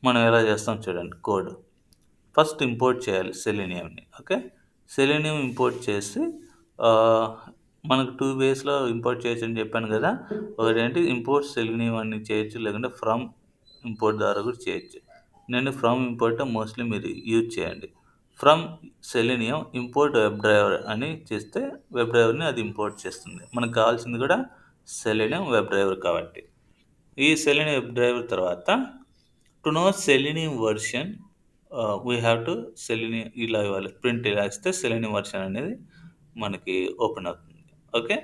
మనం ఎలా చేస్తాం చూడండి కోడ్. ఫస్ట్ ఇంపోర్ట్ చేయాలి సెలీనియంని. ఓకే. సెలీనియం ఇంపోర్ట్ చేసి ఆహ్, మనకు 2 వేస్‌లో ఇంపోర్ట్ చేయొచ్చని చెప్పాను గదా! ఒకటేంటి ఇంపోర్ట్ సెలెనియం అని చేయొచ్చు. లేకుంటే ఫ్రమ్ ఇంపోర్ట్ ద్వారా కూడా చేయొచ్చు. నేను ఫ్రమ్ ఇంపోర్ట్ మోస్ట్‌లీ మీరు యూజ్ చేయండి. From Selenium import web driver అని చేస్తే వెబ్ డ్రైవర్‌ని అది ఇంపోర్ట్ చేస్తుంది. మనకు కావాల్సింది కూడా సెలెనియం వెబ్ డ్రైవర్ కాబట్టి. ఈ సెలెనియం వెబ్ డ్రైవర్ తర్వాత to know selenium version we have to selenium ఇలా ఇవ్వాలి. ప్రింట్ ఇలా ఇస్తే సెలెనియం వెర్షన్ అనేది మనకి ఓపెన్ అవుతుంది. ఓకే.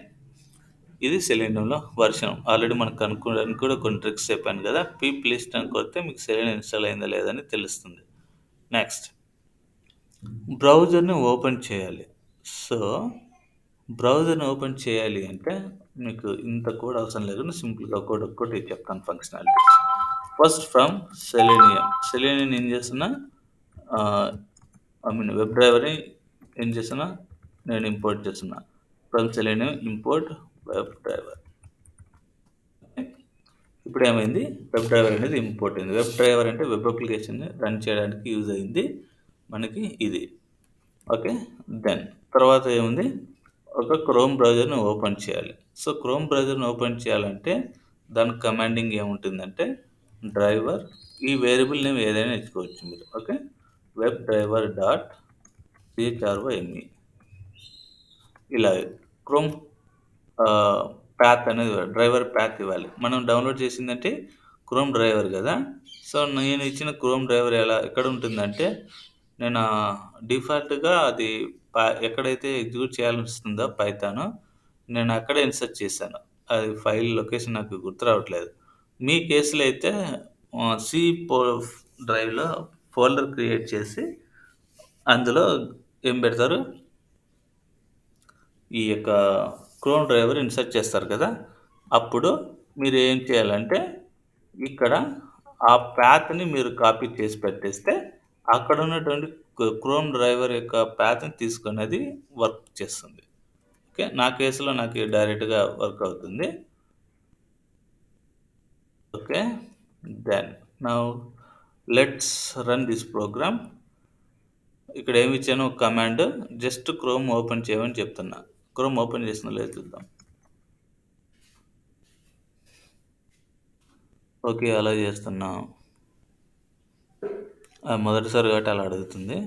ఇది సెలెనియంలో వర్షన్. ఆల్రెడీ మనకు కనుక్కోవడానికి కూడా కొన్ని ట్రిక్స్ చెప్పాను కదా! పిప్ లిస్ట్ అని కొడితే మీకు సెలెనియం ఇన్‌స్టాల్ అయిందా లేదా అని తెలుస్తుంది. నెక్స్ట్ బ్రౌజర్‌ని ఓపెన్ చేయాలి. సో, బ్రౌజర్‌ని ఓపెన్ చేయాలి అంటే మీకు ఇంత కోడ్ అవసరం లేకుండా సింపుల్‌గా కోడ్ ఒక్కటి చెప్తాను functionalities. First from selenium. Selenium ఏం చేస్తున్నా ఆహ్, ఐ మీన్ వెబ్ డ్రైవర్‌ని ఏం చేస్తున్నా నేను ఇంపోర్ట్ చేస్తున్నా. From Selenium import web driver. ఇప్పుడేమైంది? వెబ్ డ్రైవర్ అనేది ఇంపోర్ట్ అయింది. వెబ్ డ్రైవర్ అంటే వెబ్ అప్లికేషన్‌ని రన్ చేయడానికి యూజ్ అయింది. మనకి ఇది. ఓకే. దెన్ తర్వాత ఏముంది? ఒక క్రోమ్ బ్రౌజర్‌ని ఓపెన్ చేయాలి. సో, క్రోమ్ బ్రౌజర్‌ని ఓపెన్ చేయాలంటే దాని కమాండింగ్ ఏముంటుందంటే డ్రైవర్ ఈ వేరియబుల్ నేమ్ ఏదైనా ఇచ్చుకోవచ్చు మీరు. ఓకే. వెబ్ డ్రైవర్ డాట్ చిహెచ్ఆర్ఓఎంఈ ఇలా క్రోమ్ పాత్ అనేది డ్రైవర్ పాత్ ఇవ్వాలి. మనం డౌన్లోడ్ చేసిందంటే క్రోమ్ డ్రైవర్ కదా! సో, నేను ఇచ్చిన క్రోమ్ డ్రైవర్ ఎక్కడ ఉంటుందంటే నేను డిఫాల్ట్‌గా అది ఎక్కడైతే ఎగ్జిక్యూట్ చేయాలనిపిస్తుందో పైథాను నేను అక్కడే ఇన్సర్ట్ చేశాను. అది ఫైల్ లొకేషన్ నాకు గుర్తు రావట్లేదు. మీ కేస్‌లో అయితే సి పో డ్రైవ్‌లో ఫోల్డర్ క్రియేట్ చేసి అందులో ఏం పెడతారు? ఈ యొక్క క్రోమ్ డ్రైవర్ ఇన్సర్ట్ చేస్తారు కదా! అప్పుడు మీరు ఏం చేయాలంటే, ఇక్కడ ఆ పాత్‌ని మీరు కాపీ చేసి పెట్టేస్తే, అక్కడ ఉన్నటువంటి క్రోమ్ డ్రైవర్ యొక్క పాత్‌ని తీసుకొని అది వర్క్ చేస్తుంది. ఓకే. నా కేస్‌లో నాకు డైరెక్ట్‌గా వర్క్ అవుతుంది. Okay. Then now let's run this program. ఇక్కడ ఏమి ఇచ్చాను కమాండ్ జస్ట్ క్రోమ్ ఓపెన్ చేయమని చెప్తున్నా. క్రోమ్ ఓపెన్ చేసిందో లేదో చూద్దాం. ఓకే. అలా చేస్తున్నా. మొదటిసారి కాబట్టి అలా అడుగుతుంది.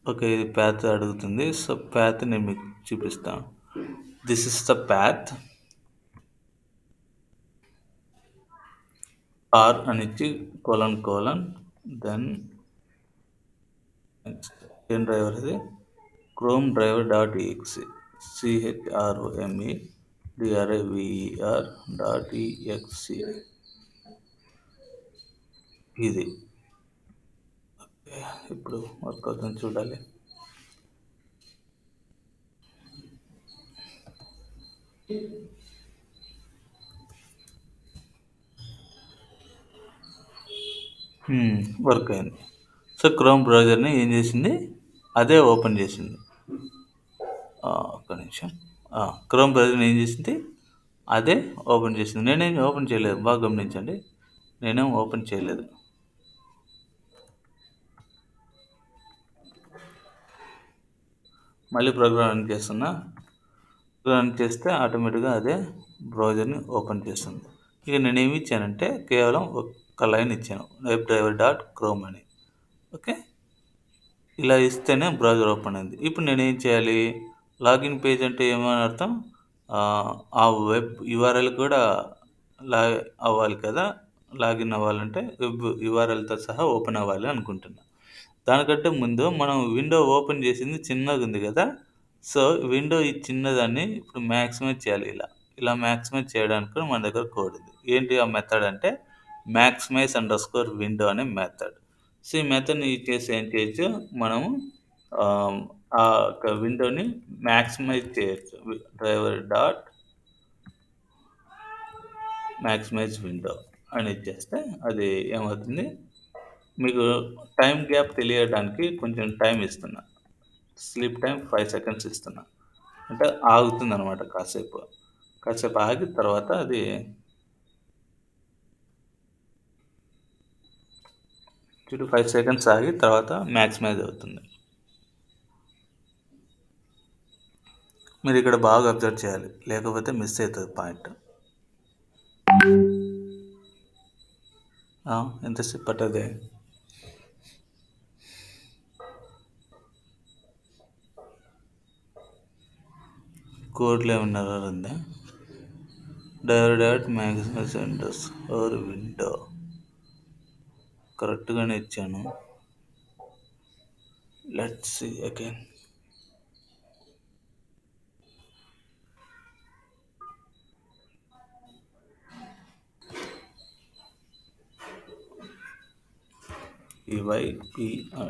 ఓకే. ఇది పాత్ అడుగుతుంది. సో, పాత్ నేను మీకు చూపిస్తాను. This is the path. R అని ఇచ్చి కోలన్ దెన్ నెక్స్ట్ ఏం డ్రైవర్ ఇది? Chrome driver dot EXE CHROME DRIVER dot EXE ఇది. ఇప్పుడు వర్క్ అవుతుంది చూడాలి. వర్క్ అయింది. సో, క్రోమ్ బ్రౌజర్‌ని ఏం చేసింది? అదే ఓపెన్ చేసింది. ఒక్క నిమిషం. క్రోమ్ బ్రౌజర్‌ని ఏం చేసింది? అదే ఓపెన్ చేసింది. నేనేం ఓపెన్ చేయలేదు. బాగా గమనించండి. నేనేం ఓపెన్ చేయలేదు. మళ్ళీ ప్రోగ్రామ్ రన్ చేస్తున్నా. రన్ చేస్తే ఆటోమేటిక్‌గా అదే బ్రౌజర్‌ని ఓపెన్ చేస్తుంది. ఇక నేనేమి ఇచ్చానంటే కేవలం ఒక్క లైన్ ఇచ్చాను. వెబ్ డ్రైవర్ డాట్ క్రోమ్ అని. ఓకే. ఇలా ఇస్తేనే బ్రౌజర్ ఓపెన్ అయింది. ఇప్పుడు నేనేం చేయాలి? లాగిన్ పేజ్ అంటే ఏమని అర్థం? ఆ వెబ్ యూఆర్ఎల్ కూడా లా అవ్వాలి కదా! లాగిన్ అవ్వాలంటే వెబ్ యూఆర్ఎల్‌తో సహా ఓపెన్ అవ్వాలి అనుకుంటున్నా. దానికంటే ముందు మనం విండో ఓపెన్ చేసింది చిన్నగుంది కదా! సో, విండో ఈ చిన్నదాన్ని ఇప్పుడు మాక్సిమైజ్ చేయాలి ఇలా. ఇలా మాక్సిమైజ్ చేయడానికి కూడా మన దగ్గర కోడ్ ఉంది. ఏంటి ఆ మెథడ్ అంటే మాక్సిమైజ్ అండర్‌స్కోర్ విండో అనే మెథడ్. సో, ఈ మెథడ్‌ని యూజ్ చేసి ఏం చేయొచ్చు మనము ఆహ్, ఆ యొక్క విండోని మాక్సిమైజ్ చేయొచ్చు. డ్రైవర్ డాట్ మాక్సిమైజ్ విండో అని ఇచ్చేస్తే అది ఏమవుతుంది? మీకు టైమ్ గ్యాప్ తెలియడానికి కొంచెం టైం ఇస్తున్నా. స్లీప్ టైమ్ 5 సెకండ్స్ ఇస్తున్నా. అంటే ఆగుతుందనమాట కాసేపు. కాసేపు ఆగి తర్వాత అది చూడు 5 సెకండ్స్ ఆగి తర్వాత మ్యాక్సిమైజ్ అవుతుంది. మీరు ఇక్కడ బాగా అబ్జర్వ్ చేయాలి, లేకపోతే మిస్ అవుతుంది పాయింట్. ఎంతసేపు పట్టదే? కోడ్లో ఏమన్నా ఎర్రర్ ఉందా? Direct maximum centers or window కరెక్ట్గానే ఇచ్చాను. Let's see again. EYPR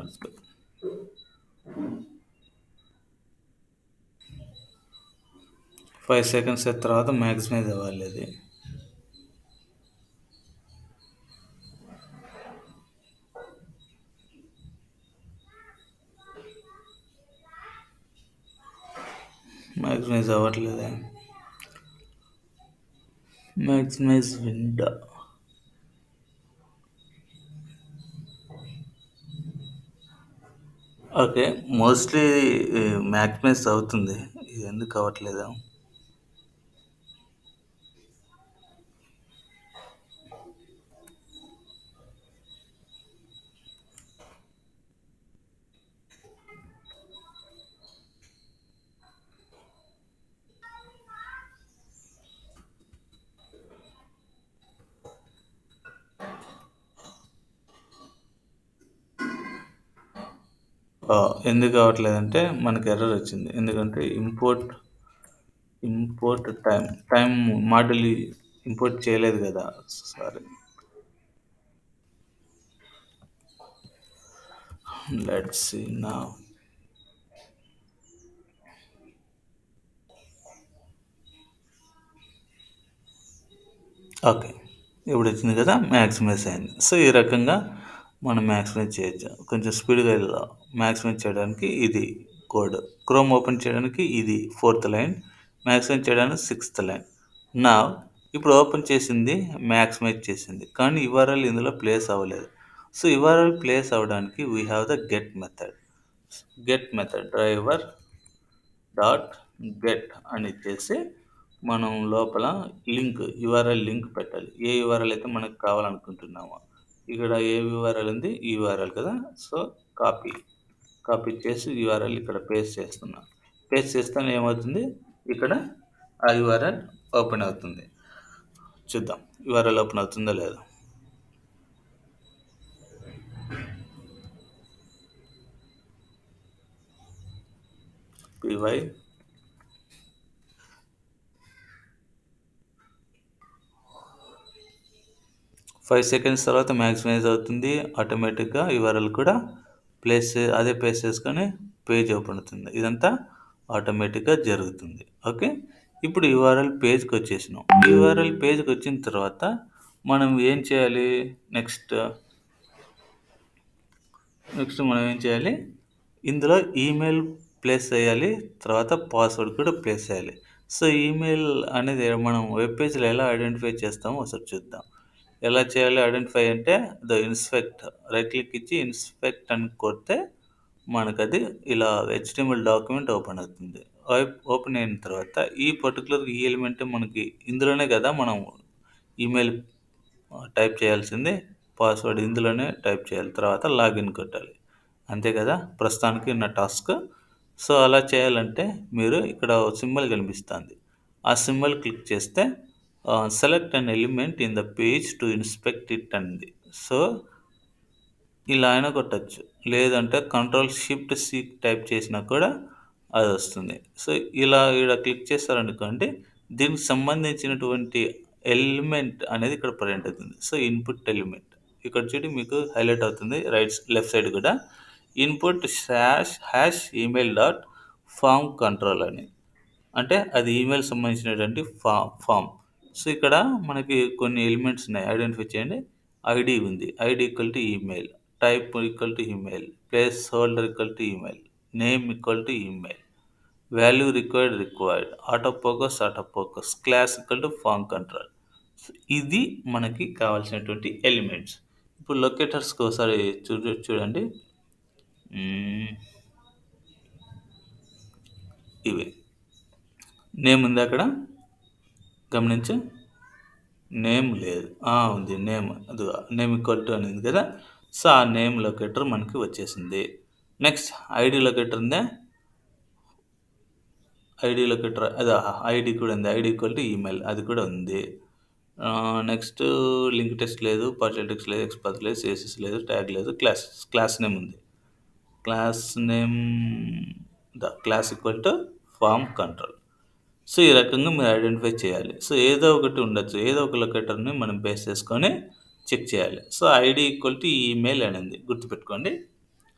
5 seconds తర్వాత మ్యాక్సిమైజ్ అవ్వాలి అది. మ్యాక్సిమైజ్ అవ్వట్లేదా? Maximize window. Okay, mostly maximize అవుతుంది. ఇది ఎందుకు అవ్వట్లేదా? ఎందుకు అవ్వట్లేదంటే మనకి ఎర్రర్ వచ్చింది. ఎందుకంటే ఇంపోర్ట్ టైం మాడ్యూల్ ఇంపోర్ట్ చేయలేదు కదా. Sorry, let's see now. Okay, ఇప్పుడు వచ్చింది కదా, మ్యాక్సిమైజ్ అయింది. సో ఈ రకంగా మనం మ్యాక్సిమైజ్ చేయొచ్చు. కొంచెం స్పీడ్గా వెళ్దాం. మ్యాక్సిమైజ్ చేయడానికి ఇది కోడ్, క్రోమ్ ఓపెన్ చేయడానికి ఇది 4th లైన్, మ్యాక్సిమైజ్ చేయడానికి 6th లైన్. నా ఇప్పుడు ఓపెన్ చేసింది మ్యాక్సిమైజ్ చేసింది, కానీ యుఆర్ఎల్ ఇందులో ప్లేస్ అవ్వలేదు. సో యుఆర్ఎల్ ప్లేస్ అవ్వడానికి we have the get method driver dot get అని ఇచ్చేసి మనం లోపల యూఆర్ఎల్ లింక్ పెట్టాలి. ఏ యూఆర్ఎల్ అయితే మనకు కావాలనుకుంటున్నామో. ఇక్కడ ఏ యూఆర్ఎల్ ఉంది, ఈ యూఆర్ఎల్ కదా. సో కాపీ చేసి యూఆర్ఎల్ ఇక్కడ పేస్ట్ చేస్తున్నా. పేస్ట్ చేస్తానే ఏమవుతుంది, ఇక్కడ ఆ యూఆర్ఎల్ ఓపెన్ అవుతుంది. చూద్దాం యూఆర్ఎల్ ఓపెన్ అవుతుందో లేదో. py 5 సెకండ్స్ తర్వాత మ్యాక్సిమైజ్ అవుతుంది. ఆటోమేటిక్గా యూఆర్ఎల్ కూడా అదే ప్లేస్ చేసుకొని పేజ్ ఓపెన్ అవుతుంది. ఇదంతా ఆటోమేటిక్గా జరుగుతుంది. ఓకే, ఇప్పుడు యూఆర్ఎల్ పేజ్కి వచ్చేసినాం. యూఆర్ఎల్ పేజ్కి వచ్చిన తర్వాత మనం ఏం చేయాలి? నెక్స్ట్ మనం ఏం చేయాలి? ఇందులో ఈమెయిల్ ప్లేస్ చేయాలి, తర్వాత పాస్వర్డ్ కూడా ప్లేస్ చేయాలి. సో ఈమెయిల్ అనేది మనం వెబ్ పేజ్లో ఎలా ఐడెంటిఫై చేస్తామో ఒకసారి చూద్దాం. ఎలా చేయాలి ఐడెంటిఫై అంటే, ఇన్స్పెక్ట్ రైట్ క్లిక్ ఇచ్చి ఇన్స్పెక్ట్ అని కొడితే మనకు అది ఇలా HTML డాక్యుమెంట్ ఓపెన్ అవుతుంది. ఓపెన్ అయిన తర్వాత ఈ పర్టికులర్ ఈ ఎలిమెంట్ మనకి ఇందులోనే కదా మనం ఈమెయిల్ టైప్ చేయాల్సింది, పాస్వర్డ్ ఇందులోనే టైప్ చేయాలి, తర్వాత లాగిన్ కొట్టాలి. అంతే కదా ప్రస్తుతానికి ఉన్న టాస్క్. సో అలా చేయాలంటే మీరు ఇక్కడ సింబల్ కనిపిస్తుంది, ఆ సింబల్ క్లిక్ చేస్తే select an element in the page to inspect it అంది. సో ఇలా అయినా కొట్టచ్చు, లేదంటే Ctrl+Shift+C టైప్ చేసినా కూడా అది వస్తుంది. సో ఇలా ఇక్కడ క్లిక్ చేస్తారనుకోండి, దీనికి సంబంధించినటువంటి ఎలిమెంట్ అనేది ఇక్కడ ప్రింట్ అవుతుంది. సో ఇన్పుట్ ఎలిమెంట్ ఇక్కడ చూడి మీకు హైలైట్ అవుతుంది లెఫ్ట్ సైడ్ కూడా, input hash email dot form control అని, అంటే అది ఈమెయిల్ సంబంధించినటువంటి ఫామ్. సో ఇక్కడ మనకి కొన్ని ఎలిమెంట్స్ ఉన్నాయి, ఐడెంటిఫై చేయండి. ఐడి ఉంది, ID equal to email, type equal to email, place holder equal to email, name equal to email, value required, auto focus, class equal to form control. ఇది మనకి కావాల్సినటువంటి elements. ఇప్పుడు లొకేటర్స్‌కి ఒకసారి చూడండి. హ్మ్. ఇవి. నేమ్ ఉందా అక్కడ? గమనించు. నేమ్ లేదు. ఉంది. నేమ్ అదిగో నేమ్ ఈక్వల్ టు అని ఉంది కదా! సో, ఆ నేమ్ లొకేటర్ మనకి వచ్చేసింది. నెక్స్ట్ ఐడీ లొకేటర్ ఉందా? ఐడీ లొకేటర్ అదా ఐడీ కూడా ఉంది. ఐడీ ఈక్వల్ టు ఈమెయిల్ అది కూడా ఉంది. నెక్స్ట్ లింక్ టెస్ట్ లేదు. పార్షియల్ టెక్స్ట్ లేదు. ఎక్స్‌పాత్ లేదు. సీఎస్ఎస్ లేదు. ట్యాగ్ లేదు. క్లాస్ నేమ్ ఉంది. Class name class equal to form control. So, ఈ రకంగా మీరు ఐడెంటిఫై చేయాలి. సో, ఏదో ఒకటి ఉండొచ్చు. ఏదో ఒక లొకేటర్‌ని మనం బేస్ చేసుకొని చెక్ చేయాలి. So, ID equal to email అని ఉంది. గుర్తుపెట్టుకోండి.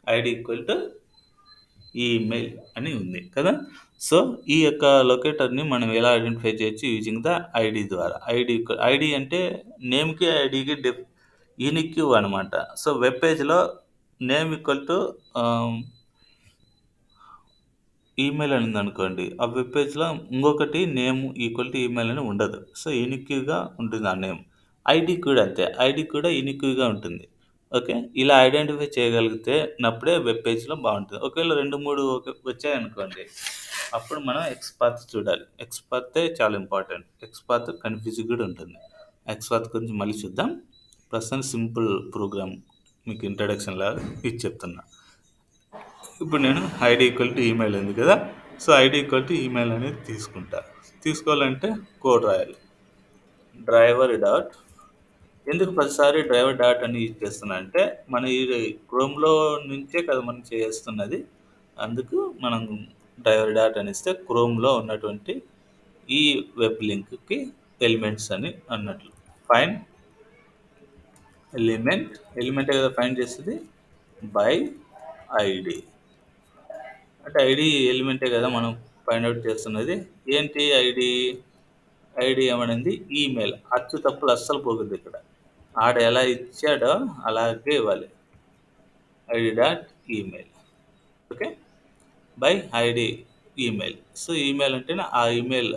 ఐడీ ఈక్వల్ టు ఈమెయిల్ అని ఉంది కదా! సో, ఈ యొక్క లొకేటర్‌ని మనం ఎలా ఐడెంటిఫై చేయొచ్చు యూజింగ్ ద ఐడీ ద్వారా. ఐడీ అంటే నేమ్‌కి, ఐడీకి యూనిక్ అనమాట. సో, వెబ్ పేజ్‌లో నేమ్ ఈక్వల్ టు ఆహ్ ఈమెయిల్ అని ఉందనుకోండి. ఆ వెబ్ పేజ్‌లో ఇంకొకటి నేమ్ ఈక్వల్ టు ఈమెయిల్ అని ఉండదు. సో, యూనిక్‌గా ఉంటుంది ఆ నేమ్. ఐడీ కూడా అంతే. ఐడీ కూడా యూనిక్‌గా ఉంటుంది. ఓకే. ఇలా ఐడెంటిఫై చేయగలిగితే నప్పుడే వెబ్ పేజ్‌లో బావుంటుంది. ఒకవేళ 2, 3 వచ్చాయనుకోండి. అప్పుడు మనం ఎక్స్‌పాత్ చూడాలి. ఎక్స్‌పాతే చాలా ఇంపార్టెంట్. ఎక్స్‌పాత్ కన్‌ఫ్యూజింగ్ కూడా ఉంటుంది. ఎక్స్‌పాత్ గురించి మళ్ళీ చూద్దాం. ప్రస్తుతానికి సింపుల్ ప్రోగ్రామ్ మీకు ఇంట్రడక్షన్ లాగా ఇది చెప్తున్నా. ఇప్పుడు నేను ఐడీ ఈక్వల్ టు ఈమెయిల్ ఉంది కదా! So, ID equal to email అనేది తీసుకుంటా. తీసుకోవాలంటే కోడ్ రాయాలి. డ్రైవర్ డాట్ ఎందుకు ప్రతిసారి డ్రైవర్ డాట్ అని యూజ్ చేస్తున్నా అంటే, మన ఇది క్రోమ్‌లో నుంచే కదా మనం చేస్తున్నది. అందుకు మనం డ్రైవర్ డాట్ అని ఇస్తే క్రోమ్‌లో ఉన్నటువంటి ఈ వెబ్ లింక్‌కి ఎలిమెంట్స్ అని అన్నట్లు. ఫైండ్ ఎలిమెంటే కదా ఫైండ్ చేసేది. By ID. అంటే ఐడీ ఎలిమెంటే కదా మనం ఫైండ్ ఔట్ చేస్తున్నది. ఏంటి ఐడీ? ఐడీ ఏమనింది? ఈమెయిల్. అచ్చు తప్పులు అస్సలు పోకూడదు ఇక్కడ. ఆడ ఎలా ఇచ్చాడో అలాగే ఇవ్వాలి. ID dot email. Okay. By ID email. So, email అంటేనే ఆ ఈమెయిల్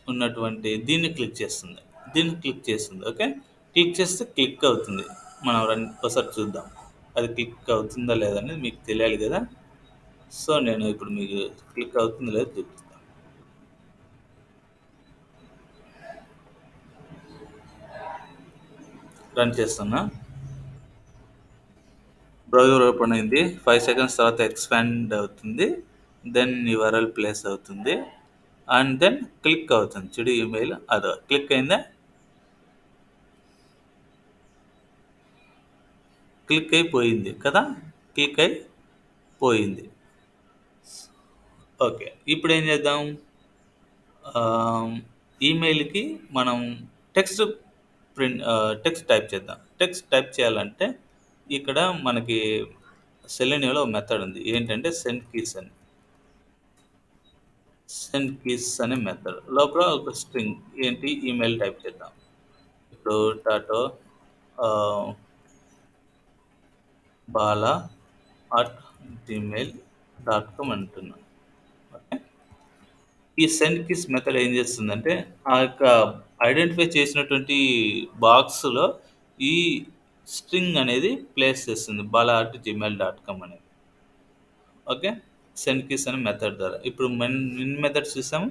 ఉన్నటువంటి దీన్ని క్లిక్ చేస్తుంది. దీన్ని క్లిక్ చేస్తుంది. ఓకే. క్లిక్ చేస్తే క్లిక్ అవుతుంది. మనం ఒకసారి చూద్దాం. అది క్లిక్ అవుతుందా లేదా అనేది మీకు తెలియాలి కదా! సో, నేను ఇప్పుడు మీకు క్లిక్ అవుతుందో లేదో చూపిస్తాను. రన్ చేస్తున్నా. బ్రౌజర్ ఓపెన్ అయింది. 5 సెకండ్స్ తర్వాత ఎక్స్‌పాండ్ అవుతుంది. దెన్ యూఆర్ఎల్ ప్లేస్ అవుతుంది. అండ్ దెన్ క్లిక్ అవుతుంది. చూడు ఈమెయిల్ అదో క్లిక్ అయిందా? క్లిక్ అయిపోయింది కదా! క్లిక్ అయిపోయింది. ఓకే. ఇప్పుడేం చేద్దాం? ఆహ్, ఈమెయిల్‌కి మనం టెక్స్ట్ టెక్స్ట్ టైప్ చేద్దాం. టెక్స్ట్ టైప్ చేయాలంటే ఇక్కడ మనకి సెలెనియోలో ఒక మెథడ్ ఉంది. ఏంటంటే సెండ్ కీస్ అని. సెండ్ కీస్ అనే మెథడ్. లోపల ఒక స్ట్రింగ్ ఏంటి ఈమెయిల్ టైప్ చేద్దాం. టాటో ఆహ్, bala@gmail.com అంటున్నా. ఓకే. ఈ సెండ్ కీస్ మెథడ్ ఏం చేస్తుందంటే, ఆ యొక్క ఐడెంటిఫై చేసినటువంటి బాక్స్‌లో ఈ స్ట్రింగ్ అనేది ప్లేస్ చేస్తుంది. bala@gmail.com అనేది. ఓకే. సెండ్ కీస్ అనే మెథడ్ ద్వారా. ఇప్పుడు ఎన్ని మెథడ్స్ చూసాము?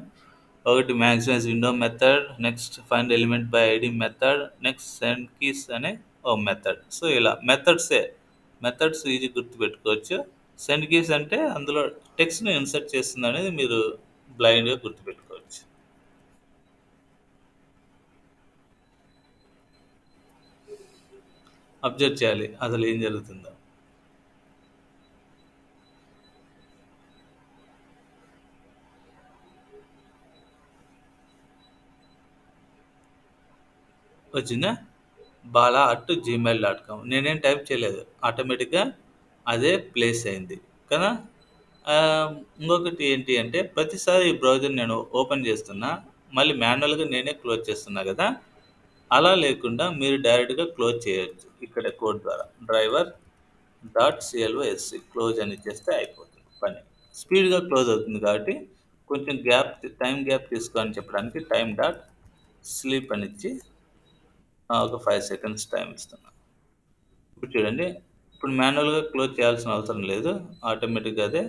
ఒకటి maximise window method, next find element by ID method, next send keys అనే ఓ మెథడ్. సో, ఇలా మెథడ్స్ ఈజీ గుర్తుపెట్టుకోవచ్చు. సెండ్ కీస్ అంటే అందులో టెక్స్ట్‌ని ఇన్సర్ట్ చేస్తుందనేది మీరు బ్లైండ్‌గా గుర్తుపెట్టుకోవచ్చు. అబ్జర్వ్ చేయాలి అసలు ఏం జరుగుతుందో. వచ్చిందా? bala@gmail.com నేనేం టైప్ చేయలేదు. ఆటోమేటిక్‌గా అదే ప్లేస్ అయింది కదా! ఇంకొకటి ఏంటి అంటే ప్రతిసారి ఈ బ్రౌజర్ నేను ఓపెన్ చేస్తున్నా, మళ్ళీ మాన్యువల్‌గా నేనే క్లోజ్ చేస్తున్నా కదా! అలా లేకుండా మీరు డైరెక్ట్‌గా క్లోజ్ చేయొచ్చు. ఇక్కడ కోడ్ ద్వారా driver.closc క్లోజ్ అని ఇచ్చేస్తే అయిపోతుంది పని. స్పీడ్‌గా క్లోజ్ అవుతుంది కాబట్టి కొంచెం టైమ్ గ్యాప్ తీసుకో అని చెప్పడానికి టైమ్ డాట్ స్లీప్ అని ఇచ్చి ఒక 5 సెకండ్స్ టైమ్ ఇస్తున్నా. ఇప్పుడు చూడండి. ఇప్పుడు మాన్యువల్‌గా క్లోజ్ చేయాల్సిన అవసరం లేదు. ఆటోమేటిక్‌గా అదే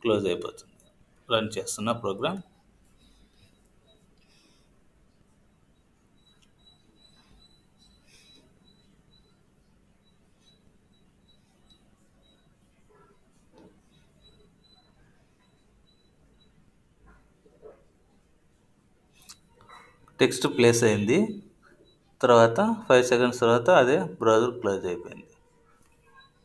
క్లోజ్ అయిపోతుంది. రన్ చేస్తున్న ప్రోగ్రామ్. టెక్స్ట్ ప్లేస్ అయింది. తర్వాత 5 సెకండ్స్ తర్వాత అదే బ్రౌజర్ క్లోజ్ అయిపోయింది.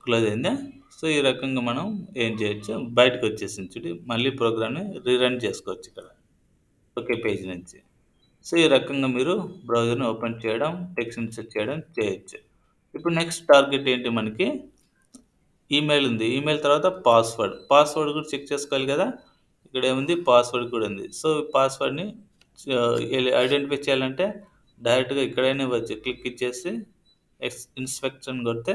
క్లోజ్ అయిందా? సో, ఈ రకంగా మనం ఏం చేయొచ్చు, బయటకొచ్చేసింది చూడు. మళ్ళీ ప్రోగ్రామ్‌ని రీరన్ చేసుకోవచ్చు ఇక్కడ. ఒకే పేజ్ నుంచి. సో, ఈ రకంగా మీరు బ్రౌజర్‌ని ఓపెన్ చేయడం, టెక్స్ట్ ఇన్సర్ట్ చేయడం చేయొచ్చు. ఇప్పుడు నెక్స్ట్ టార్గెట్ ఏంటి మనకి? ఈమెయిల్ ఉంది. ఈమెయిల్ తర్వాత పాస్వర్డ్. పాస్వర్డ్ కూడా చెక్ చేసుకోవాలి కదా! ఇక్కడేముంది పాస్వర్డ్ కూడా ఉంది. సో, పాస్వర్డ్‌ని ఐడెంటిఫై చేయాలంటే డైరెక్ట్‌గా ఇక్కడైనా ఇవ్వచ్చు. క్లిక్ ఇచ్చేసి ఇన్స్పెక్ట్ అని కొడితే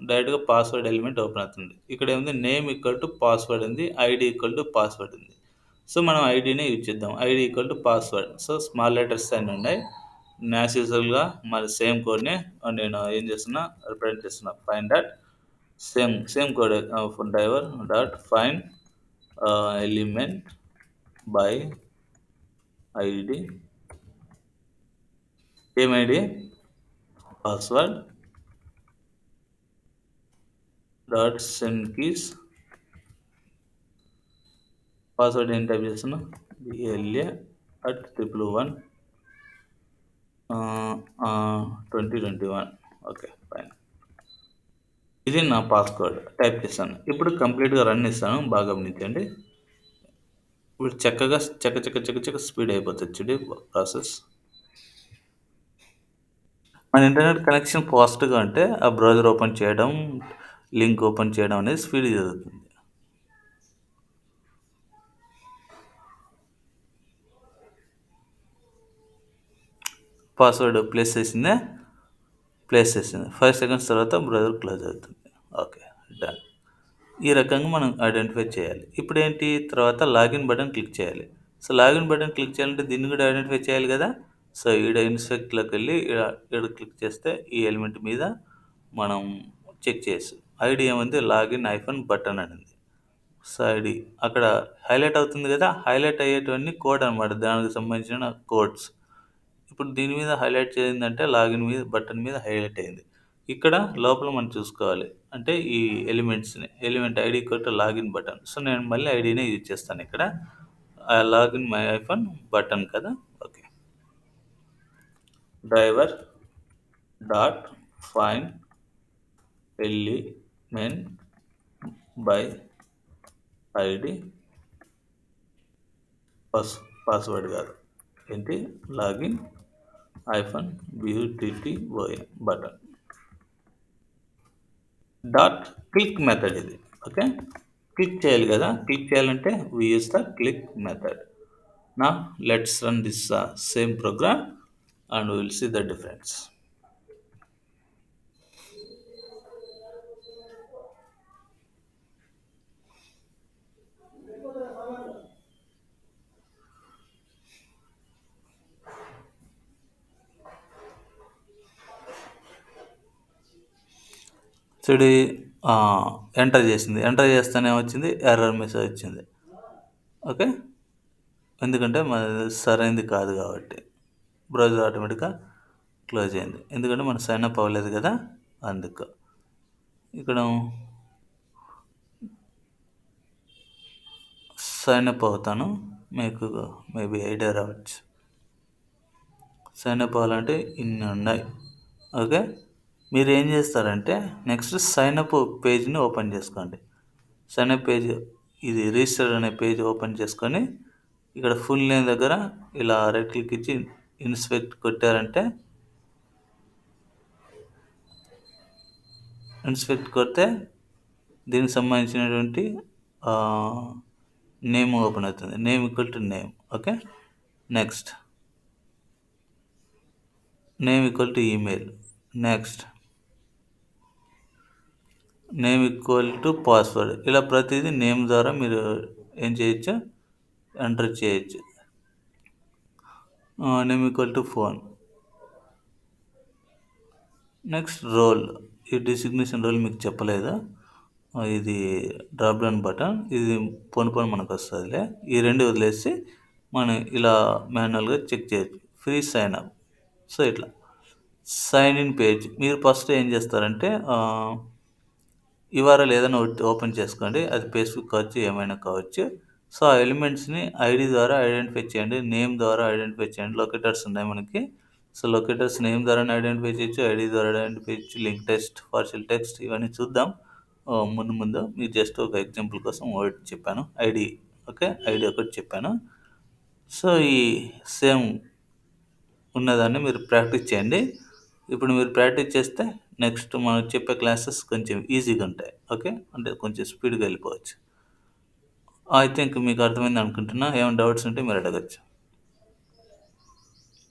డైరెక్ట్‌గా పాస్వర్డ్ ఎలిమెంట్ ఓపెన్ అవుతుంది. ఇక్కడేముంది నేమ్ ఈక్వల్ టు పాస్వర్డ్ ఉంది. ఐడీ ఈక్వల్ టు పాస్వర్డ్ ఉంది. సో, మనం ఐడీనే యూజ్ చేద్దాం. ID equal to password. So, small letters అన్నీ ఉన్నాయి. యాస్ యూజువల్‌గా మరి సేమ్ కోడ్‌ని నేను ఏం చేస్తున్నా రిప్రజెంట్ చేస్తున్నా. Find that same code driver dot find element by ID ఏం ID password dot send keys password ఏం టైప్ చేస్తున్నా బిఎల్ఏ అట్ 111 2021 ఓకే ఫైన్. ఇది నా పాస్వర్డ్ టైప్ చేశాను. ఇప్పుడు కంప్లీట్‌గా రన్ ఇస్తాను. బాగా గమనించండి. ఇప్పుడు చక్కగా చక స్పీడ్ అయిపోతది చూడు ప్రాసెస్. మన ఇంటర్నెట్ కనెక్షన్ ఫాస్ట్‌గా ఉంటే ఆ బ్రౌజర్ ఓపెన్ చేయడం, లింక్ ఓపెన్ చేయడం అనేది స్పీడ్‌గా జరుగుతుంది. పాస్వర్డ్ ప్లేస్ చేసిందా? ప్లేస్ చేసింది. 5 సెకండ్స్ తర్వాత బ్రౌజర్ క్లోజ్ అవుతుంది. ఓకే. డన్. ఈ రకంగా మనం ఐడెంటిఫై చేయాలి. ఇప్పుడేంటి తర్వాత లాగిన్ బటన్ క్లిక్ చేయాలి. సో, లాగిన్ బటన్ క్లిక్ చేయాలంటే దీన్ని కూడా ఐడెంటిఫై చేయాలి కదా! సో, ఈడ ఇన్స్పెక్ట్‌లోకెళ్ళి ఈడ క్లిక్ చేస్తే ఈ ఎలిమెంట్ మీద మనం చెక్ చేయొచ్చు. ఐడీ ఏముంది లాగిన్ బటన్ అని ఉంది. సో, ఐడీ అక్కడ హైలైట్ అవుతుంది కదా! హైలైట్ అయ్యేటివన్నీ కోడ్ అనమాట. దానికి సంబంధించిన కోడ్స్. ఇప్పుడు దీని మీద హైలైట్ చేయిందంటే లాగిన్ మీద బటన్ మీద హైలైట్ అయింది. ఇక్కడ లోపల మనం చూసుకోవాలి. అంటే ఈ ఎలిమెంట్స్‌ని. Element ID equal to login button. So, నేను మళ్ళీ ఐడీనే యూజ్ చేస్తాను ఇక్కడ. లాగిన్ మై బటన్ కదా! Okay. Driver dot find element by ID password కాదు. ఏంటి లాగిన్ బుట్టిఓఎన్ బటన్ డాట్ క్లిక్ మెథడ్ ఇది. ఓకే. క్లిక్ చేయాలి కదా! క్లిక్ చేయాలంటే we use the click method. Now let's run this same programme and we will see the difference. చూడు enter చేసింది. Enter చేస్తేనే వచ్చింది ఎర్రర్ మెసేజ్ వచ్చింది. ఓకే. ఎందుకంటే మనది సరైనది కాదు కాబట్టి. బ్రౌజర్ ఆటోమేటిక్‌గా క్లోజ్ అయింది. ఎందుకంటే మనం సైన్ అప్ అవ్వలేదు కదా! అందుకు. ఇక్కడ సైన్ అప్ అవుతాను. మీకు మేబీ ఐడియా రావచ్చు. సైన్ అప్ అవ్వాలంటే ఇన్ని ఉన్నాయి. ఓకే. మీరు ఏం చేస్తారంటే నెక్స్ట్ సైన్ అప్ పేజ్‌ని ఓపెన్ చేసుకోండి. సైన్ అప్ పేజ్ ఇది రిజిస్టర్ అనే పేజ్ ఓపెన్ చేసుకొని ఇక్కడ ఫుల్ నేమ్ దగ్గర ఇలా రైట్ క్లిక్ ఇచ్చి ఇన్స్పెక్ట్ కొట్టారంటే ఇన్స్పెక్ట్ కొడితే దీనికి సంబంధించినటువంటి నేమ్ ఓపెన్ అవుతుంది. Name equal to name. Okay. Next name equal to email. Next name equal to password. ఇలా ప్రతిదీ నేమ్ ద్వారా మీరు ఏం చేయొచ్చు ఎంటర్ చేయొచ్చు. Name equal to phone. Next role. ఈ డిసిగ్నేషన్ రోల్ మీకు చెప్పలేదా? ఇది డ్రాప్ డౌన్ బటన్. ఇది పోను పోను మనకు వస్తుందిలే. ఈ రెండు వదిలేసి మనం ఇలా మాన్యువల్గా చెక్ చేయొచ్చు. Free sign up. సో ఇట్లా సైన్ ఇన్ పేజ్. మీరు ఫస్ట్ ఏం చేస్తారంటే URL ఏదైనా ఒకటి ఓపెన్ చేసుకోండి. అది ఫేస్బుక్ కావచ్చు, ఏమైనా కావచ్చు. సో ఆ ఎలిమెంట్స్ని ఐడి ద్వారా ఐడెంటిఫై చేయండి, నేమ్ ద్వారా ఐడెంటిఫై చేయండి. లొకేటర్స్ ఉన్నాయి మనకి. సో లొకేటర్స్ నేమ్ ద్వారా ఐడెంటిఫై చేయొచ్చు, ఐడి ద్వారా ఐడెంటిఫై చేయొచ్చు, లింక్ టెక్స్ట్, పార్షియల్ టెక్స్ట్, ఇవన్నీ చూద్దాం ముందు ముందు. మీకు జస్ట్ ఒక ఎగ్జాంపుల్ కోసం ఒకటి చెప్పాను, ఐడి. ఓకే, ఐడి ఒకటి చెప్పాను. సో ఈ సేమ్ ఉన్నదాన్ని మీరు ప్రాక్టీస్ చేయండి. ఇప్పుడు మీరు ప్రాక్టీస్ చేస్తే నెక్స్ట్ మనం చెప్పే క్లాసెస్ కొంచెం ఈజీగా ఉంటాయి. ఓకే, అంటే కొంచెం స్పీడ్గా వెళ్ళిపోవచ్చు. ఐ థింక్ మీకు అర్థమైంది అనుకుంటున్నా. ఏమైనా డౌట్స్ ఉంటే మీరు అడగచ్చు.